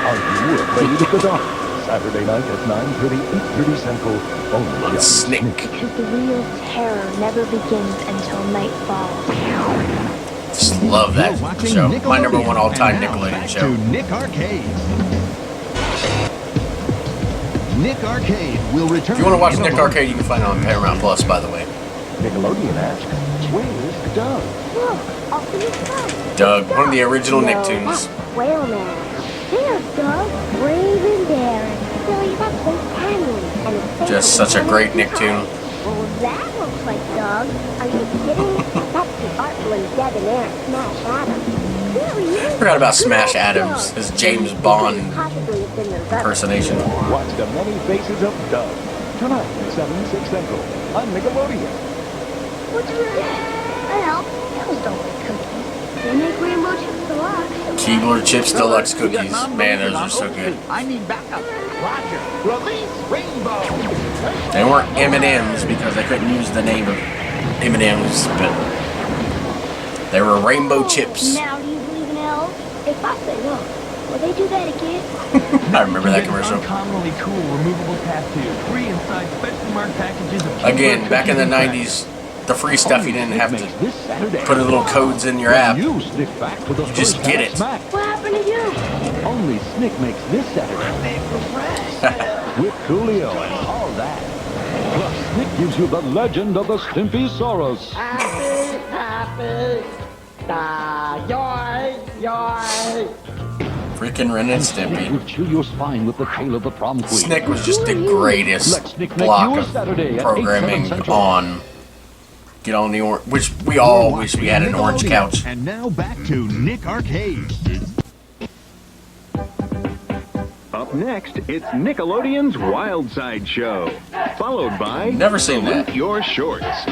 Speaker 4: Are you afraid of the dark? Saturday night at 9:30, 8:30 Central, only on
Speaker 1: Snick.
Speaker 6: Because the real terror never begins until night falls.
Speaker 1: Just love that show. My number one all-time Nickelodeon show.
Speaker 7: To Nick Arcade. Nick Arcade will return.
Speaker 1: If you want to watch Nick Arcade, you can find it on Paramount Plus, by the way.
Speaker 4: Nickelodeon asked, where's Doug?
Speaker 6: Look, off in the sky.
Speaker 1: Doug, one of the original Nicktoons.
Speaker 6: Whale man. There's Doug, brave and daring. Billy, that's Lake Canyon. And it's
Speaker 1: Just such a great Nicktoon.
Speaker 6: Well, that looks like Doug. Are you kidding? That's the artful and debonair Smash Adams.
Speaker 1: Forgot about Smash Adams, his James Bond impersonation.
Speaker 4: Watch the many faces of Doug. Tonight at 7, 6 Central on Nickelodeon.
Speaker 6: What's really? Well, those don't like cookies. They make Rainbow Chips Deluxe.
Speaker 1: Keebler Chips Deluxe cookies. Man, those are so good.
Speaker 7: I need backup. Roger. Release Rainbow.
Speaker 1: They weren't M&M's because they couldn't use the name of M&M's, but they were Rainbow Chips.
Speaker 6: Now do you believe in elves? If I say no, will they do that again?
Speaker 1: I remember that commercial.
Speaker 5: Uncommonly cool removable tattoo. Free inside specially marked packages of
Speaker 1: Again, back in the 90s, the free stuff you didn't have to put in little codes in your app.
Speaker 4: You Snick back with those
Speaker 1: Just get it.
Speaker 6: What happened to you?
Speaker 4: Only Snick makes this Saturday. With Coolio and all that. Plus, Snick gives you the legend of the Stimpy-saurus.
Speaker 1: Freaking Ren and Stimpy.
Speaker 4: Will chill your spine with the tale of the prom queen.
Speaker 1: Snick was just the greatest block of programming on Get on the Orange, which we all wish we had an orange couch.
Speaker 7: And now back to Nick Arcade.
Speaker 8: Up next, it's Nickelodeon's Wild Side Show, followed by
Speaker 1: Never seen that.
Speaker 8: Salute Your Shorts.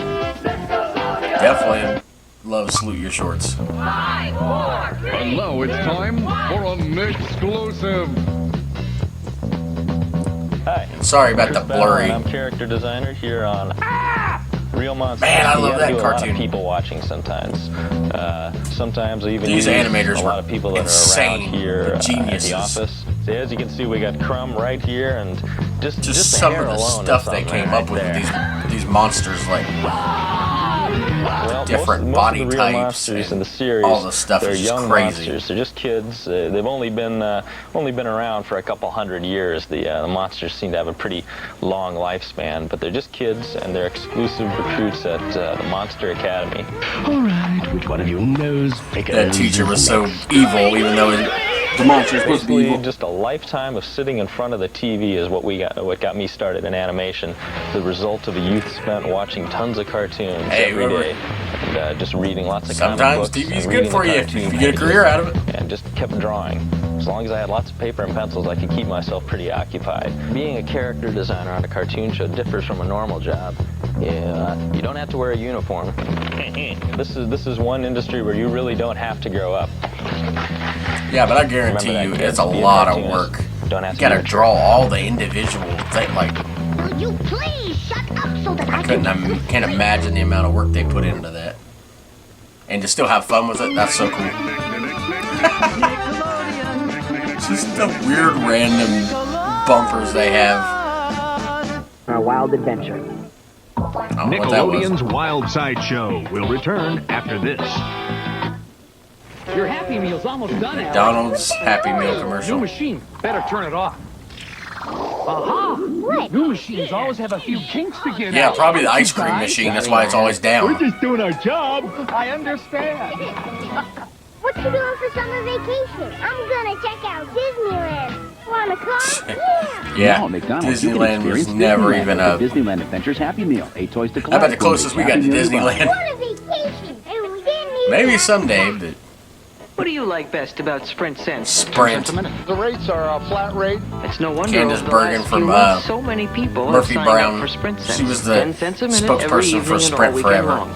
Speaker 1: Definitely love Salute Your Shorts.
Speaker 9: And now it's time for an exclusive.
Speaker 10: Hi.
Speaker 1: Sorry about the
Speaker 10: Chris Bell,
Speaker 1: blurry.
Speaker 10: and I'm character designer here on Real Monsters.
Speaker 1: Man, I love
Speaker 10: You
Speaker 1: that
Speaker 10: do a lot
Speaker 1: cartoon.
Speaker 10: of people watching sometimes. Sometimes I even
Speaker 1: These
Speaker 10: use
Speaker 1: animators
Speaker 10: a lot
Speaker 1: were
Speaker 10: of people that
Speaker 1: insane.
Speaker 10: are around here
Speaker 1: They're
Speaker 10: at
Speaker 1: geniuses.
Speaker 10: the office. So as you can see, we got Crumb right here, and just the
Speaker 1: some
Speaker 10: hair
Speaker 1: of the
Speaker 10: alone
Speaker 1: stuff
Speaker 10: is
Speaker 1: they
Speaker 10: something
Speaker 1: came
Speaker 10: right
Speaker 1: up with
Speaker 10: there.
Speaker 1: these monsters, like
Speaker 10: Well,
Speaker 1: different
Speaker 10: most
Speaker 1: body
Speaker 10: of the real
Speaker 1: types
Speaker 10: monsters
Speaker 1: and
Speaker 10: in the series,
Speaker 1: all the stuff
Speaker 10: they're
Speaker 1: is just
Speaker 10: young
Speaker 1: crazy.
Speaker 10: monsters. They're just kids. They've only been around for a couple hundred years. The monsters seem to have a pretty long lifespan, but they're just kids, and they're exclusive recruits at the Monster Academy.
Speaker 4: All right, which one of you knows pickers?
Speaker 1: That teacher was so evil, even though the monster's supposed to be
Speaker 10: Basically,
Speaker 1: evil.
Speaker 10: just a lifetime of sitting in front of the TV is what got me started in animation. The result of a youth spent watching tons of cartoons every
Speaker 1: remember,
Speaker 10: day, and just reading lots of comic
Speaker 1: sometimes
Speaker 10: books.
Speaker 1: TV's
Speaker 10: and
Speaker 1: good
Speaker 10: reading
Speaker 1: for
Speaker 10: the
Speaker 1: you if
Speaker 10: cartoon
Speaker 1: you get a
Speaker 10: pages,
Speaker 1: career out of it.
Speaker 10: and just kept drawing. As long as I had lots of paper and pencils, I could keep myself pretty occupied. Being a character designer on a cartoon show differs from a normal job. You don't have to wear a uniform. This is one industry where you really don't have to grow up.
Speaker 1: Yeah, but I guarantee you,
Speaker 10: Remember that,
Speaker 1: it's a
Speaker 10: kids. Be a
Speaker 1: lot of
Speaker 10: cartoonist.
Speaker 1: work.
Speaker 10: Don't have
Speaker 1: You
Speaker 10: to
Speaker 1: gotta
Speaker 10: be a
Speaker 1: draw all the individual things. Like,
Speaker 6: Will you please shut up so that I
Speaker 1: can't imagine the amount of work they put into that, and to still have fun with it. That's so cool. Just the weird random bumpers they have.
Speaker 5: A wild adventure.
Speaker 1: I don't know what that was.
Speaker 8: Nickelodeon's Wild Side Show will return after this.
Speaker 5: Your Happy Meal's almost done, Al.
Speaker 1: McDonald's Happy Meal
Speaker 5: New
Speaker 1: commercial.
Speaker 5: machine. Better turn it off. Aha!
Speaker 6: What?
Speaker 5: New machines always have a few kinks to get
Speaker 1: Yeah,
Speaker 5: out.
Speaker 1: probably the ice cream machine. That's why it's always down.
Speaker 4: just doing our job.
Speaker 5: I understand.
Speaker 6: What you doing for summer vacation? I'm gonna check out Disneyland. Wanna come? Yeah.
Speaker 1: Yeah, Disneyland was never even a.
Speaker 11: Disneyland Adventures Happy Meal. 8 toys to
Speaker 1: How
Speaker 11: collect.
Speaker 1: about the closest we got to Disneyland?
Speaker 6: What a vacation! And we didn't even
Speaker 1: Maybe someday, but
Speaker 12: What do you like best about Sprint Cents?
Speaker 1: Sprint.
Speaker 4: The rates are a flat rate.
Speaker 12: It's no wonder
Speaker 1: Candace
Speaker 12: over the
Speaker 1: Bergen
Speaker 12: last
Speaker 1: from,
Speaker 12: few months, so many people
Speaker 1: Murphy
Speaker 12: have signed
Speaker 1: Brown.
Speaker 12: up for Sprint Cents.
Speaker 1: She was the
Speaker 12: 10 cents a minute every
Speaker 1: spokesperson
Speaker 12: evening
Speaker 1: for
Speaker 12: and all
Speaker 1: Sprint
Speaker 12: weekend
Speaker 1: forever.
Speaker 12: long.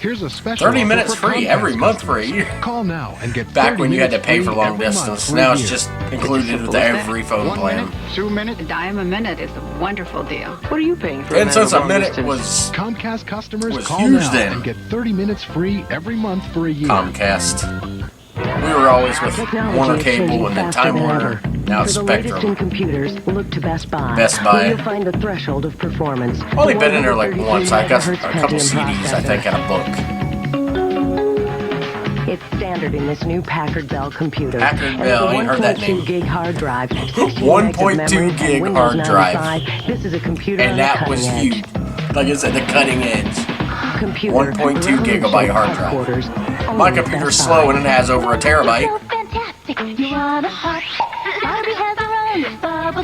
Speaker 13: Here's a special
Speaker 1: 30
Speaker 13: offer
Speaker 1: minutes
Speaker 13: for
Speaker 1: free
Speaker 13: Comcast
Speaker 1: every month for a
Speaker 13: customers.
Speaker 1: year.
Speaker 13: Call now and get
Speaker 1: Back
Speaker 13: 30
Speaker 1: when you had to
Speaker 13: minutes
Speaker 1: pay for
Speaker 13: free
Speaker 1: long
Speaker 13: every month
Speaker 1: distance.
Speaker 13: for a
Speaker 1: Now it's
Speaker 13: year.
Speaker 1: just included with every phone plan.
Speaker 14: 2 minutes.
Speaker 15: A dime a minute is a wonderful deal.
Speaker 12: What are you paying for?
Speaker 1: 10 cents a
Speaker 12: long
Speaker 1: minute
Speaker 12: distance?
Speaker 1: was
Speaker 13: Comcast customers
Speaker 1: was
Speaker 13: call
Speaker 1: huge
Speaker 13: now
Speaker 1: then.
Speaker 13: and get 30 minutes free every month for a year.
Speaker 1: Comcast. We were always with Warner Cable and then Time Warner. Now it's
Speaker 16: For the latest in
Speaker 1: Spectrum.
Speaker 16: computers, look to Best Buy.
Speaker 1: Best Buy.
Speaker 16: Where you'll find the threshold of performance.
Speaker 1: Only
Speaker 16: The
Speaker 1: been in there like
Speaker 16: 133
Speaker 1: once. I got a
Speaker 16: megahertz
Speaker 1: couple
Speaker 16: Pentium
Speaker 1: CDs, I think, and a book.
Speaker 16: It's standard in this new Packard Bell computer.
Speaker 1: Packard
Speaker 16: And
Speaker 1: Bell,
Speaker 16: with a
Speaker 1: ain't heard that
Speaker 16: 1.2
Speaker 1: name.
Speaker 16: gig hard drive, 16
Speaker 1: 1.2
Speaker 16: megs of memory,
Speaker 1: gig
Speaker 16: and Windows
Speaker 1: hard drive.
Speaker 16: 95, this is a computer
Speaker 1: And
Speaker 16: on the
Speaker 1: that was
Speaker 16: cutting edge.
Speaker 1: huge. Like I said, the cutting edge.
Speaker 16: Computer,
Speaker 1: 1.2 gigabyte hard drive. My computer's slow and it has over a terabyte.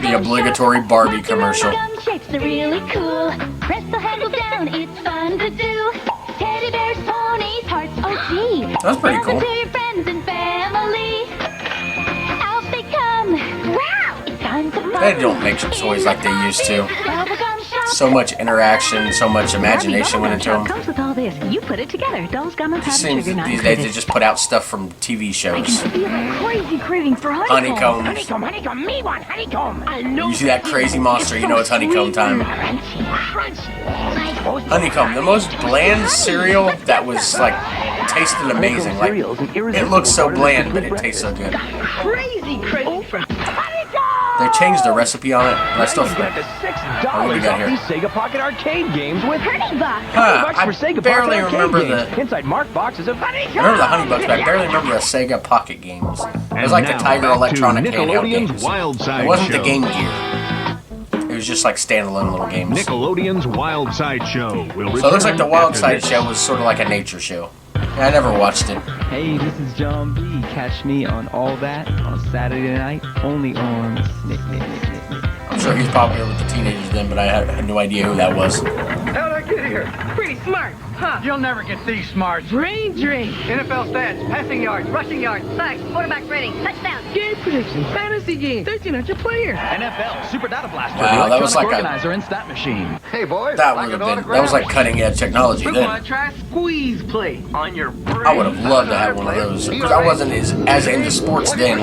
Speaker 1: The obligatory Barbie commercial.
Speaker 6: Shapes are really cool. Press the handle down, it's fun to do. Teddy bears, ponies, hearts, oh gee.
Speaker 1: That's pretty
Speaker 6: Welcome
Speaker 1: cool.
Speaker 6: to your friends and family. Out they come. Wow! It's time to
Speaker 1: They don't make toys like they used to. So much interaction, so much imagination went into them.
Speaker 17: Comes with all this. You put it together. Dolls, gum, and
Speaker 1: It
Speaker 17: powder
Speaker 1: seems
Speaker 17: sugar,
Speaker 1: that
Speaker 17: not
Speaker 1: these days they
Speaker 17: included.
Speaker 1: just put out stuff from TV shows.
Speaker 17: Feel a crazy craving for
Speaker 1: Honeycombs.
Speaker 7: Honeycomb, honeycomb, me one honeycomb. I know.
Speaker 1: You see that crazy monster, you know it's honeycomb time. Honeycomb, the most bland cereal that was like tasted amazing. Like it looks so bland, but it tastes so good.
Speaker 5: Crazy craving for
Speaker 1: They changed the recipe on it, but I still
Speaker 5: Now you
Speaker 1: think.
Speaker 5: get up to
Speaker 1: What do we
Speaker 5: $6
Speaker 1: got
Speaker 5: off
Speaker 1: here?
Speaker 5: these Sega Pocket arcade games with
Speaker 6: Honey Box.
Speaker 1: Huh, I
Speaker 5: for Sega
Speaker 1: barely
Speaker 5: Pocket
Speaker 1: remember
Speaker 5: arcade games.
Speaker 1: the.
Speaker 5: Inside marked boxes of Honey
Speaker 1: I remember the Honey Bucks, but I barely remember the Sega Pocket games. It was like the
Speaker 8: now,
Speaker 1: Tiger
Speaker 8: back to
Speaker 1: Electronic handheld
Speaker 8: Nickelodeon's
Speaker 1: games.
Speaker 8: Wild Side
Speaker 1: It wasn't the
Speaker 8: Show.
Speaker 1: Game Gear. It was just like standalone little games.
Speaker 8: Nickelodeon's Wild Side Show will
Speaker 1: So it looks like the Wild
Speaker 8: after
Speaker 1: Side
Speaker 8: this.
Speaker 1: Show was sort of like a nature show. Yeah, I never watched it.
Speaker 18: Hey, this is John B. Catch me on All That on Saturday night, only on Nick.
Speaker 1: I'm sure he's popular with the teenagers then, but I had no idea who that was.
Speaker 5: How'd I get here?
Speaker 19: Pretty smart, huh?
Speaker 5: You'll never get these smarts.
Speaker 19: Brain drain.
Speaker 5: NFL stats, passing yards, rushing yards.
Speaker 6: Sacks, quarterback rating, touchdown.
Speaker 19: Game prediction. Fantasy game. 1,300 players.
Speaker 18: NFL Super Data Blaster.
Speaker 1: Wow,
Speaker 18: the
Speaker 1: that was
Speaker 18: electronic
Speaker 1: like a-
Speaker 18: organizer and stat machine.
Speaker 5: Hey, boys.
Speaker 1: That would have been. That was like cutting edge technology
Speaker 19: We're
Speaker 1: then.
Speaker 19: gonna try squeeze play on your brain.
Speaker 1: I would have loved to have one of those. Because I wasn't as into sports then.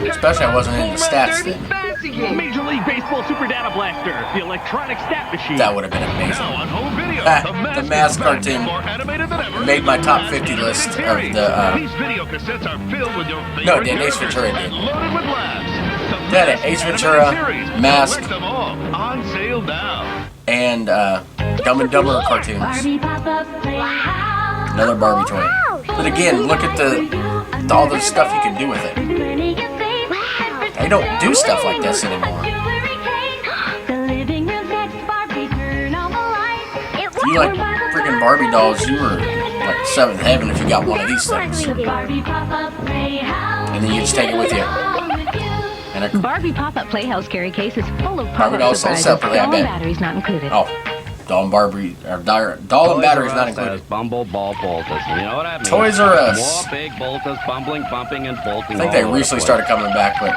Speaker 1: Especially I wasn't into stats then.
Speaker 19: Fantasy game.
Speaker 18: Major League Baseball Super Data Blaster, the electronic stat machine.
Speaker 1: That would have been amazing.
Speaker 9: Now on home video,
Speaker 1: The Mask
Speaker 9: is back,
Speaker 1: cartoon
Speaker 9: more animated than ever.
Speaker 1: made my top 50 list of the.
Speaker 9: These video cassettes are filled with your favorite
Speaker 1: No, it didn't. Ace
Speaker 9: characters
Speaker 1: Ventura
Speaker 9: and
Speaker 1: did.
Speaker 9: loaded with laughs. The
Speaker 1: That
Speaker 9: best
Speaker 1: Ace
Speaker 9: animated
Speaker 1: Ventura,
Speaker 9: series.
Speaker 1: Mask.
Speaker 9: Collect them all on sale now.
Speaker 1: And Dumb and Dumber cartoons. Another Barbie toy. But again, look at all the stuff you can do with it. They don't do stuff like this anymore. If you like freaking Barbie dolls, you were like seventh heaven if you got one of these things. And then you just take it with you. And a
Speaker 17: Barbie pop-up playhouse carry case is full of
Speaker 1: Barbie
Speaker 17: pop-up
Speaker 1: dolls sold
Speaker 17: surprises.
Speaker 1: separately, I
Speaker 17: All
Speaker 1: bet.
Speaker 17: batteries not included.
Speaker 1: Oh, doll and Barbie, or doll and batteries not included.
Speaker 10: Bumble ball bolters. You know what I mean?
Speaker 1: Toys R Us.
Speaker 10: More big bolters, bumbling, bumping, and bolting.
Speaker 1: I think they recently started coming back, but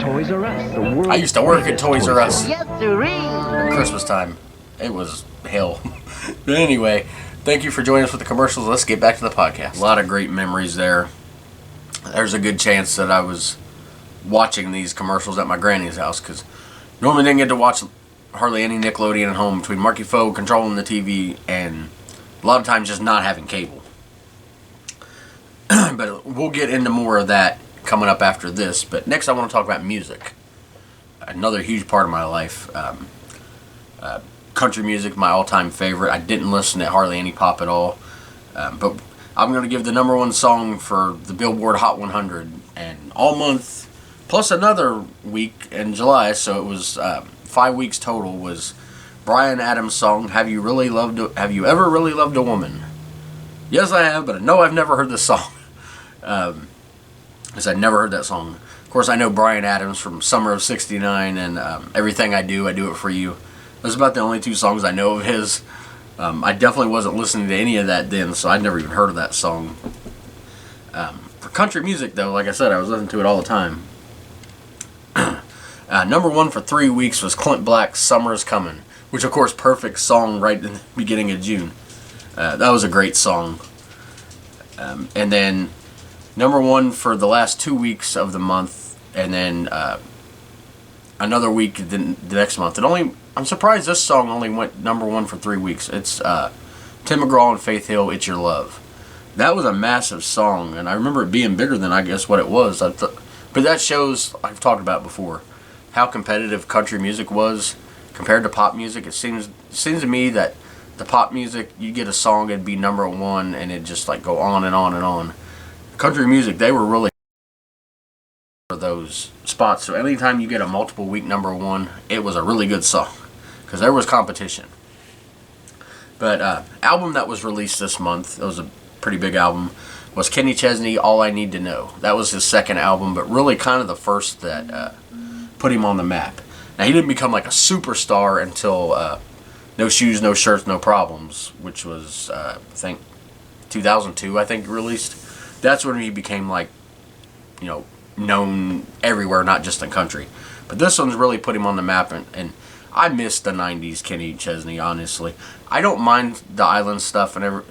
Speaker 18: Toys R Us, the world.
Speaker 1: I used to work at Toys R Us
Speaker 6: Yes, sirree.
Speaker 1: at Christmas time. It was hell. But anyway, thank you for joining us with the commercials. Let's get back to the podcast. A lot of great memories there. There's a good chance that I was watching these commercials at my granny's house because normally didn't get to watch hardly any Nickelodeon at home between Marky Foe controlling the TV and a lot of times just not having cable. But we'll get into more of that coming up after this. But next I want to talk about music. Another huge part of my life. Country music, my all-time favorite. I didn't listen to hardly any pop at all. But I'm going to give the number one song for the Billboard Hot 100 and all month, plus another week in July, so it was 5 weeks total, was Bryan Adams' song, Have You Ever Really Loved a Woman? Yes, I have, but no, I've never heard this song. Because I'd never heard that song. Of course, I know Bryan Adams from Summer of '69 and Everything I Do It For You. Those are about the only two songs I know of his. I definitely wasn't listening to any of that then, so I'd never even heard of that song. For country music, though, like I said, I was listening to it all the time. Number one for 3 weeks was Clint Black's Summer Is Coming, which, of course, perfect song right in the beginning of June. That was a great song. And then number 1 for the last 2 weeks of the month, and then another week the next month. I'm surprised this song only went number 1 for 3 weeks. It's Tim McGraw and Faith Hill, "It's Your Love." That was a massive song, and I remember it being bigger than I guess what it was. But that shows, I've talked about before, how competitive country music was compared to pop music. It seems to me that the pop music, you get a song, it'd be number 1, and it'd just like go on and on and on. Country music, they were really for those spots. So anytime you get a multiple week number 1, it was a really good song because there was competition. But album that was released this month, it was a pretty big album, was Kenny Chesney, "All I Need to Know." That was his second album, but really kind of the first that put him on the map. Now, he didn't become like a superstar until No Shoes, No Shirts, No Problems, which was, I think, 2002, I think, released. That's when he became, like, known everywhere, not just in country. But this one's really put him on the map, and I miss the 90s Kenny Chesney, honestly. I don't mind the island stuff and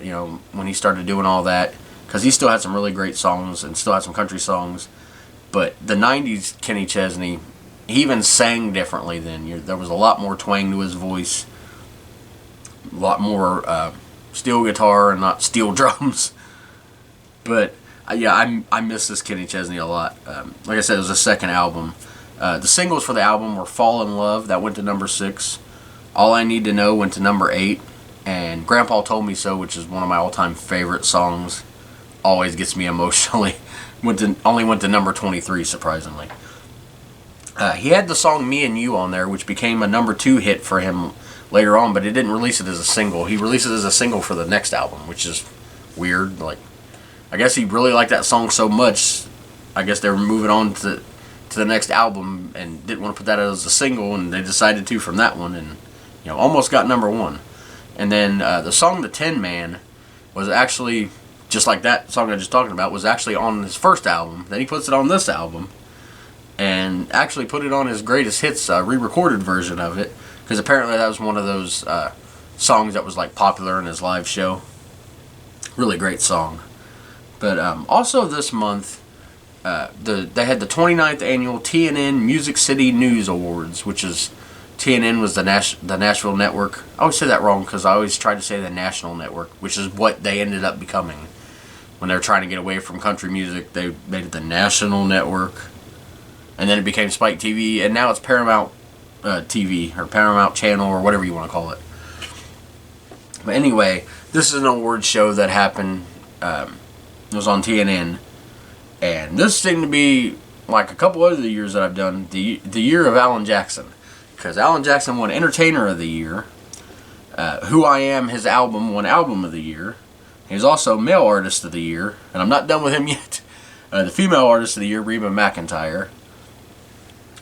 Speaker 1: when he started doing all that, because he still had some really great songs and still had some country songs. But the 90s Kenny Chesney, he even sang differently then. There was a lot more twang to his voice, a lot more steel guitar and not steel drums. But yeah, I miss this Kenny Chesney a lot. Like I said, it was the second album. The singles for the album were "Fall in Love," that went to number 6. "All I Need to Know" went to number 8. And "Grandpa Told Me So," which is one of my all-time favorite songs, always gets me emotionally, only went to number 23, surprisingly. He had the song "Me and You" on there, which became a number 2 hit for him later on, but he didn't release it as a single. He released it as a single for the next album, which is weird. Like, I guess he really liked that song so much, I guess they were moving on to the next album and didn't want to put that as a single, and they decided to from that one, and almost got number 1. And then the song "The Tin Man" was actually, just like that song I was just talking about, was actually on his first album. Then he puts it on this album, and actually put it on his greatest hits re-recorded version of it, because apparently that was one of those songs that was like popular in his live show. Really great song. But also this month, they had the 29th annual TNN Music City News Awards, which is, TNN was the Nashville network. I always say that wrong because I always try to say the national network, which is what they ended up becoming. When they were trying to get away from country music, they made it the national network. And then it became Spike TV, and now it's Paramount TV, or Paramount Channel, or whatever you want to call it. But anyway, this is an award show that happened, it was on TNN, and this seemed to be, like a couple other years that I've done, the year of Alan Jackson. Because Alan Jackson won Entertainer of the Year. Who I Am, his album, won Album of the Year. He was also Male Artist of the Year, and I'm not done with him yet. The Female Artist of the Year, Reba McEntire.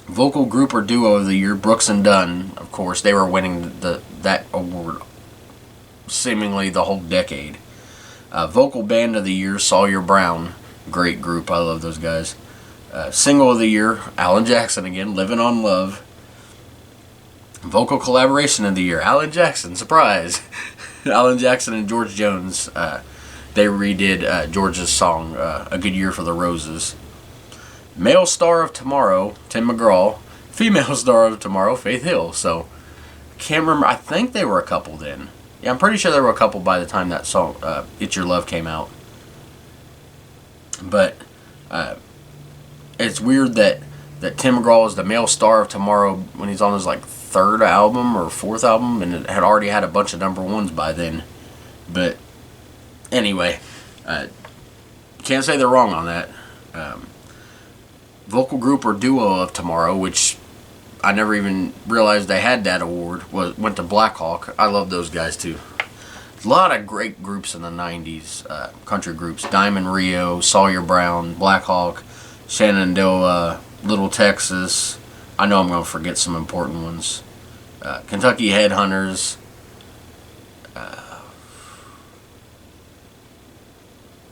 Speaker 1: Vocal Group or Duo of the Year, Brooks and Dunn. Of course, they were winning that award seemingly the whole decade. Vocal Band of the Year, Sawyer Brown. Great group, I love those guys. Single of the Year, Alan Jackson again, Living on Love. Vocal Collaboration of the Year, Alan Jackson, surprise. Alan Jackson and George Jones, they redid George's song, A Good Year for the Roses. Male Star of Tomorrow, Tim McGraw. Female Star of Tomorrow, Faith Hill. So, can't remember, I think they were a couple then. Yeah, I'm pretty sure they were a couple by the time that song, It's Your Love, came out. But, it's weird that Tim McGraw is the Male Star of Tomorrow when he's on his, like, 3rd album or 4th album, and it had already had a bunch of number 1s by then. But anyway, can't say they're wrong on that. Vocal Group or Duo of Tomorrow, which I never even realized they had that award, went to Black Hawk. I love those guys too. A lot of great groups in the 90s, country groups. Diamond Rio, Sawyer Brown, Black Hawk, Shenandoah, Little Texas. I know I'm going to forget some important ones. Kentucky Headhunters.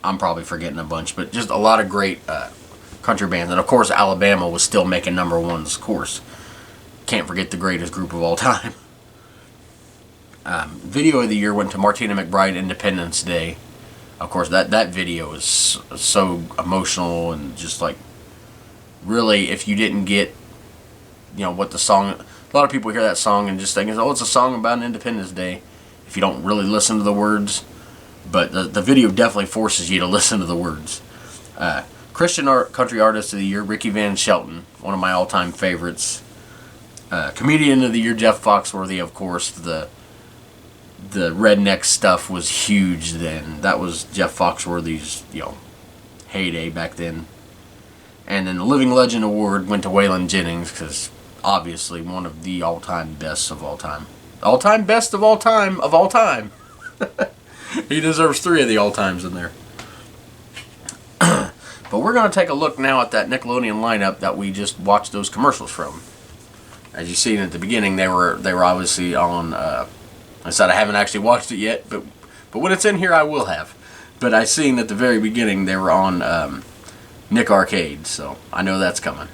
Speaker 1: I'm probably forgetting a bunch, but just a lot of great country bands. And of course, Alabama was still making number 1s, of course. Can't forget the greatest group of all time. Video of the year went to Martina McBride, Independence Day. Of course, that video is so emotional and just like, really, if you didn't get, what the song, a lot of people hear that song and just think, oh, it's a song about an Independence Day, if you don't really listen to the words. But the video definitely forces you to listen to the words. Christian Country Artist of the Year, Ricky Van Shelton, one of my all-time favorites. Comedian of the Year, Jeff Foxworthy, of course. The redneck stuff was huge then. That was Jeff Foxworthy's, heyday back then. And then the Living Legend Award went to Waylon Jennings, because obviously one of the all-time bests of all time. All-time best of all time of all time. He deserves 3 of the all-times in there. But we're going to take a look now at that Nickelodeon lineup that we just watched those commercials from. As you seen at the beginning, they were obviously on... I said I haven't actually watched it yet, but when it's in here, I will have. But I seen at the very beginning they were on Nick Arcade, so I know that's coming.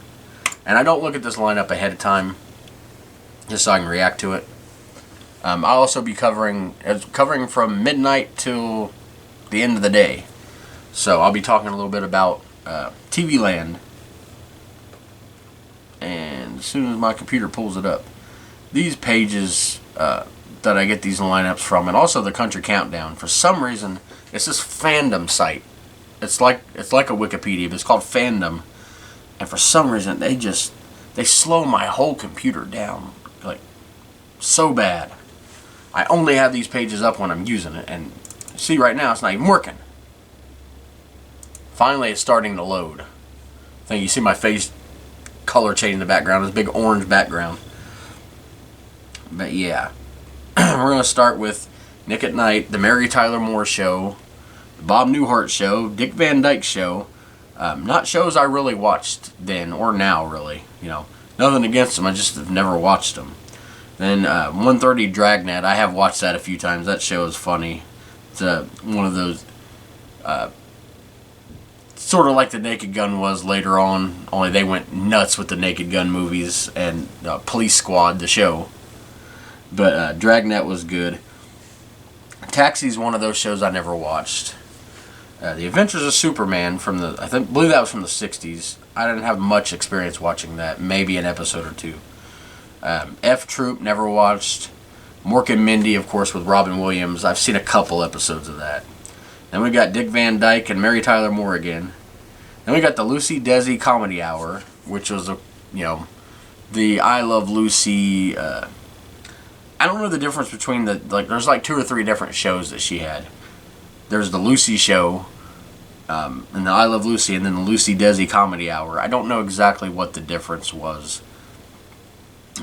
Speaker 1: And I don't look at this lineup ahead of time, just so I can react to it. I'll also be covering from midnight till the end of the day. So I'll be talking a little bit about TV Land. And as soon as my computer pulls it up, these pages that I get these lineups from, and also the Country Countdown, for some reason, it's this fandom site. It's like a Wikipedia, but it's called Fandom. And for some reason, they slow my whole computer down, like, so bad. I only have these pages up when I'm using it, and see right now it's not even working. Finally, it's starting to load. I think you see my face color change in the background. This big orange background. But yeah, we're going to start with Nick at Night, The Mary Tyler Moore Show, The Bob Newhart Show, Dick Van Dyke Show. Not shows I really watched then or now, really. Nothing against them, I just have never watched them. Then 1:30 Dragnet, I have watched that a few times. That show is funny. It's one of those, sort of like the Naked Gun was later on, only they went nuts with the Naked Gun movies, and Police Squad, the show. But Dragnet was good. Taxi's one of those shows I never watched. The Adventures of Superman I believe that was from the 60s. I didn't have much experience watching that. Maybe an episode or two. F Troop, never watched. Mork and Mindy, of course, with Robin Williams. I've seen a couple episodes of that. Then we got Dick Van Dyke and Mary Tyler Moore again. Then we got the Lucy Desi Comedy Hour, which was the I Love Lucy. I don't know the difference between there's like 2 or 3 different shows that she had. There's the Lucy Show, and the I Love Lucy, and then the Lucy Desi Comedy Hour. I don't know exactly what the difference was,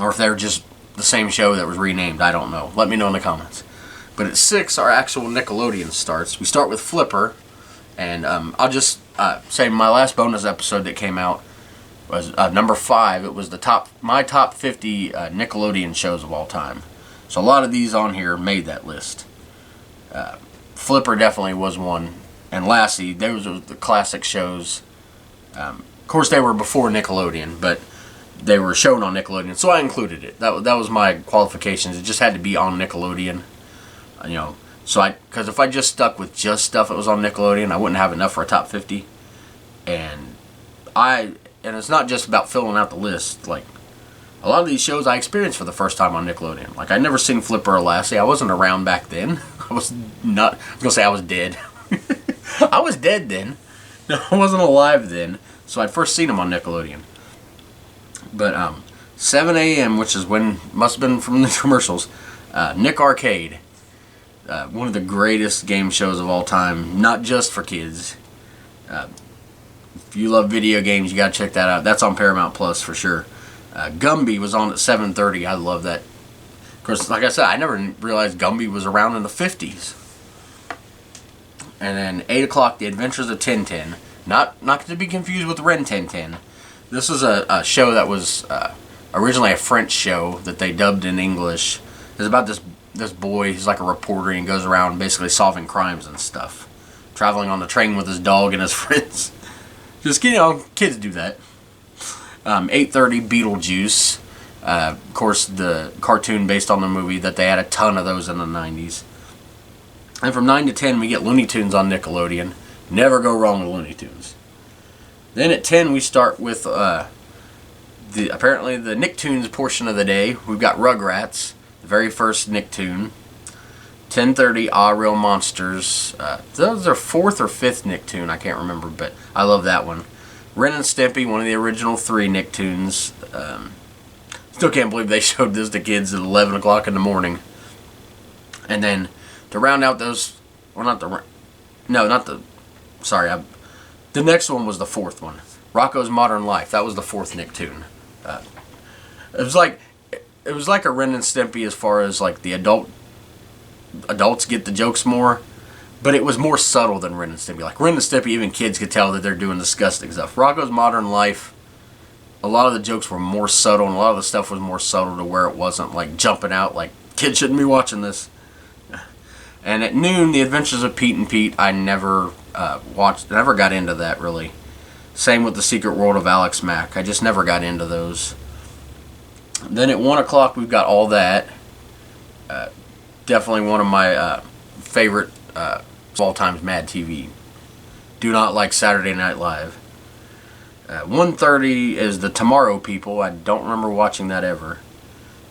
Speaker 1: or if they were just the same show that was renamed. I don't know. Let me know in the comments. But at 6, our actual Nickelodeon starts. We start with Flipper, and I'll just say my last bonus episode that came out was number 5. It was my top 50 Nickelodeon shows of all time. So a lot of these on here made that list. Flipper definitely was one, and Lassie. Those were the classic shows. Of course, they were before Nickelodeon, but they were shown on Nickelodeon, so I included it. That was my qualifications. It just had to be on Nickelodeon. Because if I just stuck with just stuff that was on Nickelodeon, I wouldn't have enough for a top 50. And it's not just about filling out the list. Like, a lot of these shows I experienced for the first time on Nickelodeon. Like, I'd never seen Flipper or Lassie. I wasn't around back then. I was going to say I was dead. I was dead then. No, I wasn't alive then. So I'd first seen them on Nickelodeon. But 7 a.m., which is must have been from the commercials, Nick Arcade. One of the greatest game shows of all time, not just for kids. If you love video games, you got to check that out. That's on Paramount Plus for sure. Gumby was on at 7:30. I love that. Of course, like I said, I never realized Gumby was around in the 50s. And then 8 o'clock, The Adventures of Tintin. Not to be confused with Ren Tintin. This is a show that was originally a French show that they dubbed in English. It's about this boy. He's like a reporter, and he goes around basically solving crimes and stuff. Traveling on the train with his dog and his friends. Just, kids do that. 8:30, Beetlejuice. Of course, the cartoon based on the movie, that they had a ton of those in the 90s. And from 9 to 10, we get Looney Tunes on Nickelodeon. Never go wrong with Looney Tunes. Then at 10, we start with apparently the Nicktoons portion of the day. We've got Rugrats, the very first Nicktoon. 10:30, Ah Real Monsters. Those are fourth or fifth Nicktoon, I can't remember, but I love that one. Ren and Stimpy, one of the original 3 Nicktoons. Still can't believe they showed this to kids at 11 o'clock in the morning. And then to round out those, the next one was the fourth one. Rocko's Modern Life. That was the fourth Nicktoon. It was like a Ren and Stimpy as far as like the adults get the jokes more, but it was more subtle than Ren and Stimpy. Like Ren and Stimpy, even kids could tell that they're doing disgusting stuff. Rocko's Modern Life, a lot of the jokes were more subtle, and a lot of the stuff was more subtle to where it wasn't like jumping out like kids shouldn't be watching this. And at noon, The Adventures of Pete and Pete, I never never got into that really. Same with The Secret World of Alex Mack. I just never got into those. Then at 1 o'clock, we've got All That. Definitely one of my favorite of all times, Mad TV. Do not like Saturday Night Live. 1:30 is The Tomorrow People. I don't remember watching that ever.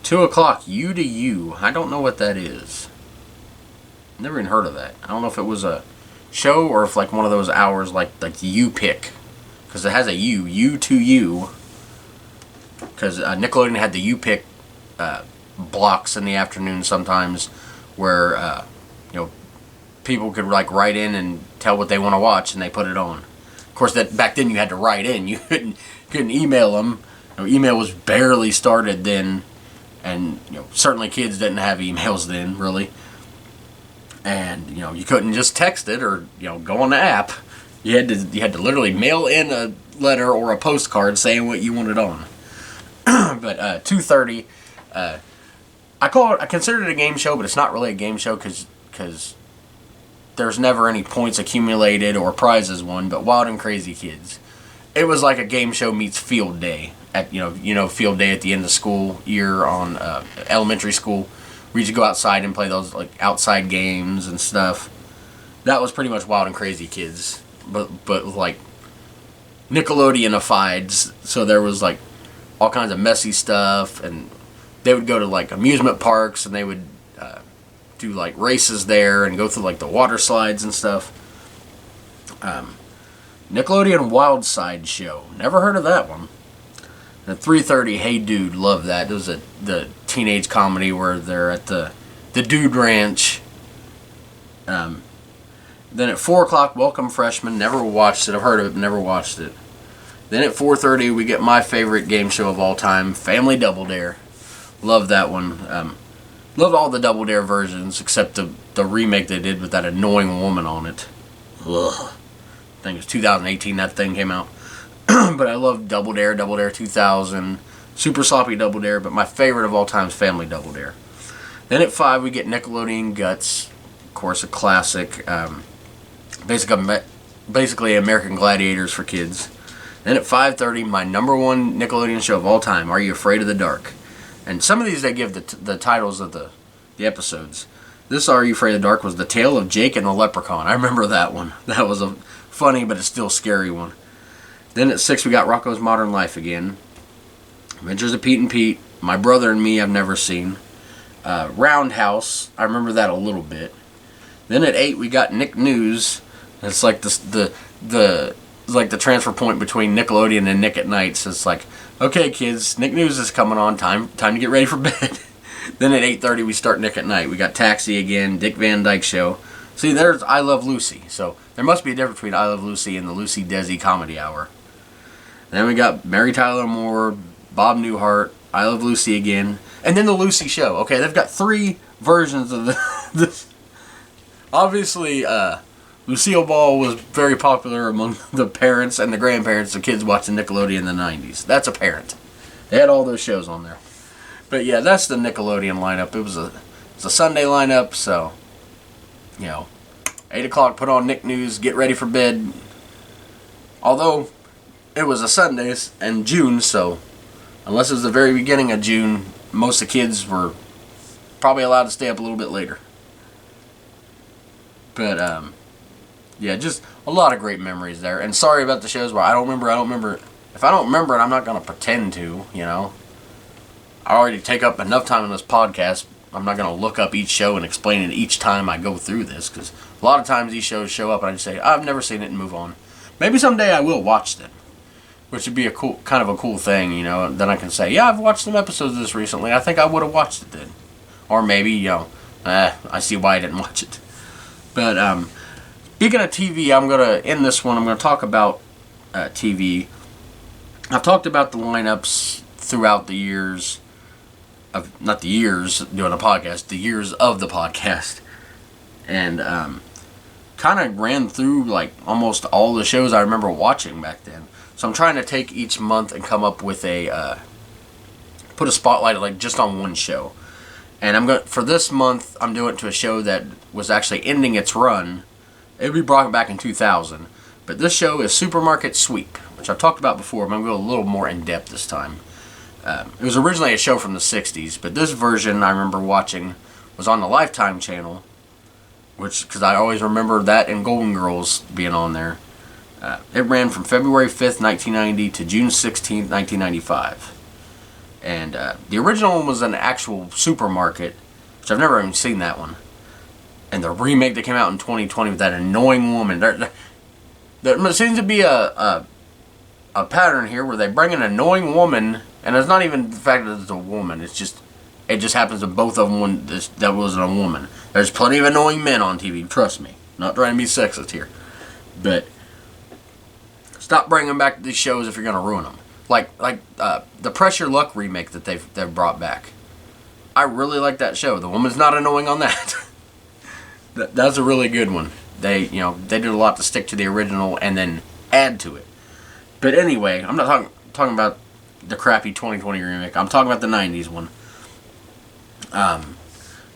Speaker 1: 2 o'clock, You to You. I don't know what that is. Never even heard of that. I don't know if it was a show or if like one of those hours like the You Pick. Because it has a You to You. Because Nickelodeon had the You Pick blocks in the afternoon sometimes where people could like write in and tell what they want to watch and they put it on. Of course, that back then you had to write in. You couldn't email them. Email was barely started then, and certainly kids didn't have emails then really. And you couldn't just text it or go on the app. You had to literally mail in a letter or a postcard saying what you wanted on. But 2:30, I considered it a game show, but it's not really a game show because there's never any points accumulated or prizes won. But Wild and Crazy Kids, it was like a game show meets field day at field day at the end of school year on elementary school. We used to go outside and play those like outside games and stuff. That was pretty much Wild and Crazy Kids, but like Nickelodeonified. So there was like all kinds of messy stuff, and they would go to like amusement parks and they would do like races there and go through like the water slides and stuff. Nickelodeon Wild Side Show. Never heard of that one. At 3:30, Hey Dude, love that. It was the teenage comedy where they're at the Dude Ranch. Then at 4 o'clock, Welcome Freshman. Never watched it. I've heard of it, but never watched it. Then at 4:30, we get my favorite game show of all time, Family Double Dare. Love that one. Loved all the Double Dare versions except the remake they did with that annoying woman on it. Ugh. I think it was 2018 that thing came out. But I love Double Dare 2000, Super Sloppy Double Dare, but my favorite of all time is Family Double Dare. Then at 5, we get Nickelodeon Guts, of course, a classic. Basically American Gladiators for kids. Then at 5:30, my number one Nickelodeon show of all time, Are You Afraid of the Dark? And some of these they give the titles of the episodes. This Are You Afraid of the Dark was The Tale of Jake and the Leprechaun. I remember that one. That was a funny but it's still scary one. Then at 6, we got Rocko's Modern Life again. Adventures of Pete and Pete. My Brother and Me, I've never seen. Roundhouse, I remember that a little bit. Then at 8, we got Nick News. It's like the transfer point between Nickelodeon and Nick at Night. So it's like, okay, kids, Nick News is coming on. Time to get ready for bed. Then at 8:30, we start Nick at Night. We got Taxi again, Dick Van Dyke Show. See, there's I Love Lucy. So there must be a difference between I Love Lucy and the Lucy Desi Comedy Hour. Then we got Mary Tyler Moore, Bob Newhart, I Love Lucy again, and then the Lucy Show. Okay, they've got 3 versions of this. Obviously, Lucille Ball was very popular among the parents and the grandparents of kids watching Nickelodeon in the 90s. That's apparent. They had all those shows on there. But yeah, that's the Nickelodeon lineup. It was a Sunday lineup, so 8 o'clock, put on Nick News, get ready for bed. Although it was a Sunday and June, so unless it was the very beginning of June, most of the kids were probably allowed to stay up a little bit later. But, yeah, just a lot of great memories there. And sorry about the shows where I don't remember. If I don't remember it, I'm not going to pretend to, you know. I already take up enough time in this podcast. I'm not going to look up each show and explain it each time I go through this, because a lot of times these shows show up and I just say, I've never seen it, and move on. Maybe someday I will watch them, which would be a cool, kind of a cool thing, you know. Then I can say, yeah, I've watched some episodes of this recently. I think I would have watched it then. Or maybe, you know, I see why I didn't watch it. But speaking of TV, I'm going to end this one. I'm going to talk about TV. I've talked about the lineups throughout the years. Not the years doing a podcast, the years of the podcast. And kind of ran through like almost all the shows I remember watching back then. So I'm trying to take each month and come up with put a spotlight like just on one show. And for this month, I'm doing it to a show that was actually ending its run. It would be brought back in 2000. But this show is Supermarket Sweep, which I've talked about before, but I'm going to go a little more in depth this time. It was originally a show from the 60s, but this version I remember watching was on the Lifetime channel, because I always remember that and Golden Girls being on there. It ran from February 5th, 1990 to June 16th, 1995. And the original one was an actual supermarket, which I've never even seen that one. And the remake that came out in 2020 with that annoying woman. There seems to be a pattern here where they bring an annoying woman, and it's not even the fact that it's a woman. It just happens that both of them that wasn't a woman. There's plenty of annoying men on TV. Trust me, not trying to be sexist here, but stop bringing back these shows if you're gonna ruin them. Like the Press Your Luck remake that they've brought back. I really like that show. The woman's not annoying on that. That's a really good one. They did a lot to stick to the original and then add to it. But anyway, I'm not talking about the crappy 2020 remake. I'm talking about the 90s one.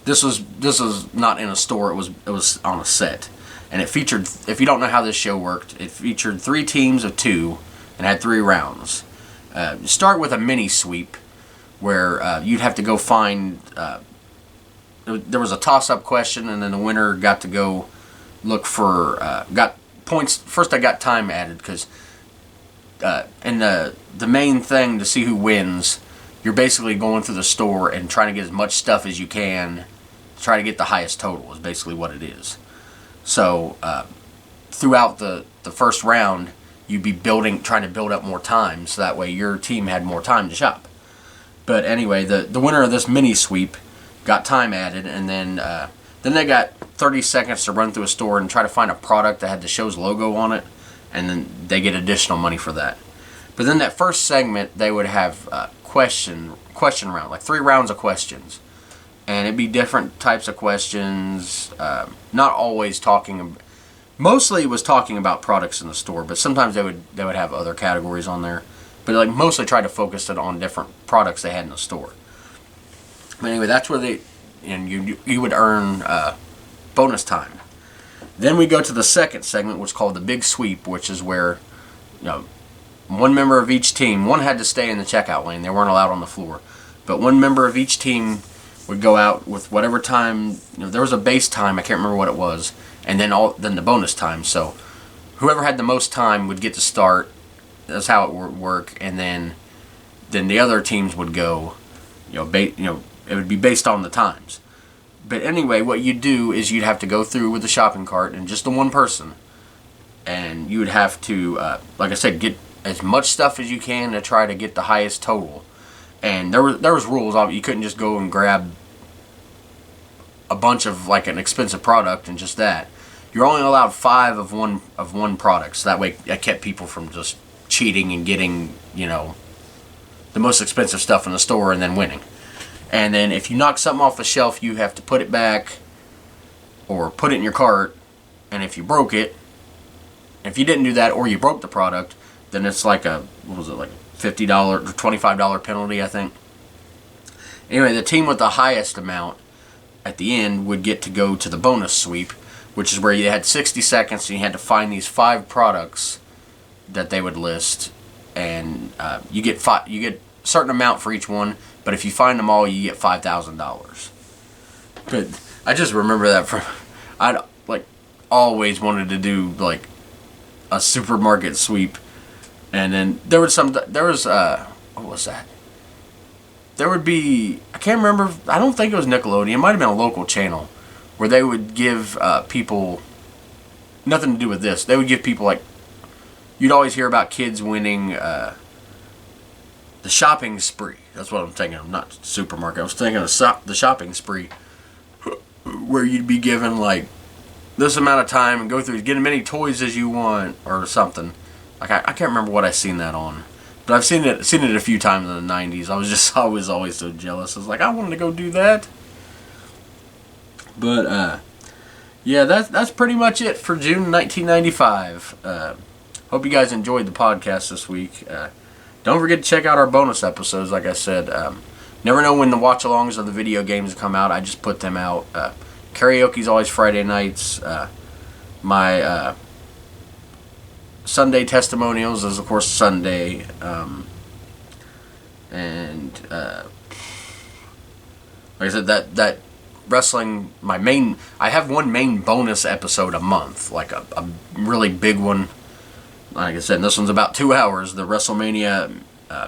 Speaker 1: This was not in a store. It was on a set, and it featured. If you don't know how this show worked, it featured 3 teams of 2 and had 3 rounds. Start with a mini sweep, where you'd have to go find. There was a toss-up question, and then the winner got to go look for got points. First, I got time added because. And the main thing to see who wins, you're basically going through the store and trying to get as much stuff as you can to try to get the highest total is basically what it is. So throughout the first round, you'd be trying to build up more time, so that way your team had more time to shop. But anyway, the winner of this mini sweep got time added, and then they got 30 seconds to run through a store and try to find a product that had the show's logo on it. And then they get additional money for that. But then that first segment, they would have question round, like 3 rounds of questions, and it'd be different types of questions. Not always talking. Mostly it was talking about products in the store, but sometimes they would have other categories on there. But like mostly try to focus it on different products they had in the store. But anyway, that's where you would earn bonus time. Then we go to the second segment, which is called the Big Sweep, which is where, one member of each team, one had to stay in the checkout lane. They weren't allowed on the floor. But one member of each team would go out with whatever time, there was a base time, I can't remember what it was, and then the bonus time. So whoever had the most time would get to start. That's how it would work. And then the other teams would go, it would be based on the times. But anyway, what you'd do is you'd have to go through with the shopping cart and just the one person. And you would have to, like I said, get as much stuff as you can to try to get the highest total. And there was rules. You couldn't just go and grab a bunch of like an expensive product and just that. You're only allowed 5 of one product. So that way it kept people from just cheating and getting, the most expensive stuff in the store and then winning. And then if you knock something off the shelf, you have to put it back or put it in your cart. And if you broke it, if you didn't do that or you broke the product, then it's like a $50 or $25 penalty, I think. Anyway, the team with the highest amount at the end would get to go to the bonus sweep, which is where you had 60 seconds and you had to find these 5 products that they would list. And you get certain amount for each one, but if you find them all, you get $5,000. But I just remember that from, I'd like always wanted to do like a supermarket sweep, and then there was what was that? There would be, I can't remember, I don't think it was Nickelodeon, it might have been a local channel, where they would give people, nothing to do with this, they would give people like, you'd always hear about kids winning the shopping spree. That's what I'm thinking of, not supermarket. I was thinking of the shopping spree, where you'd be given like this amount of time and go through, get as many toys as you want or something. Like I can't remember what I seen that on, but I've seen it a few times in the 90s. I was always so jealous. I was like, I wanted to go do that. But yeah, that's pretty much it for June 1995. Hope you guys enjoyed the podcast this week. Don't forget to check out our bonus episodes. Like I said, never know when the watch-alongs of the video games come out. I just put them out. Karaoke's always Friday nights. My Sunday testimonials is, of course, Sunday. And like I said, that wrestling, I have one main bonus episode a month, like a really big one. Like I said, this one's about 2 hours. The WrestleMania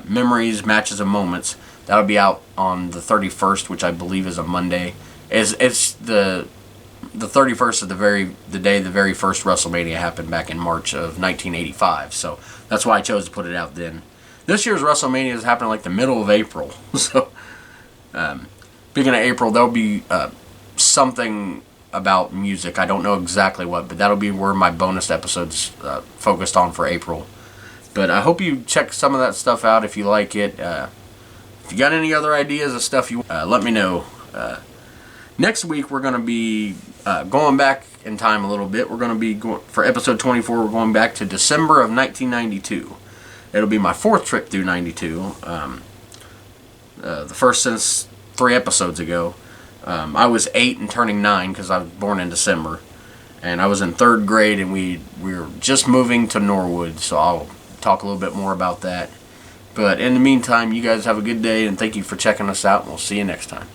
Speaker 1: Memories, Matches, and Moments. That'll be out on the 31st, which I believe is a Monday. It's the 31st of the day the very first WrestleMania happened back in March of 1985. So that's why I chose to put it out then. This year's WrestleMania is happening like the middle of April. So beginning of April, there'll be something about music. I don't know exactly what, but that'll be where my bonus episodes focused on for April. But I hope you check some of that stuff out if you like it. If you got any other ideas of stuff you let me know. Next week we're going to be going back in time a little bit. We're going to be for episode 24. We're going back to December of 1992. It'll be my 4th trip through 92. The first since 3 episodes ago. I was 8 and turning 9 because I was born in December, and I was in 3rd grade, and we were just moving to Norwood, so I'll talk a little bit more about that. But in the meantime, you guys have a good day, and thank you for checking us out, and we'll see you next time.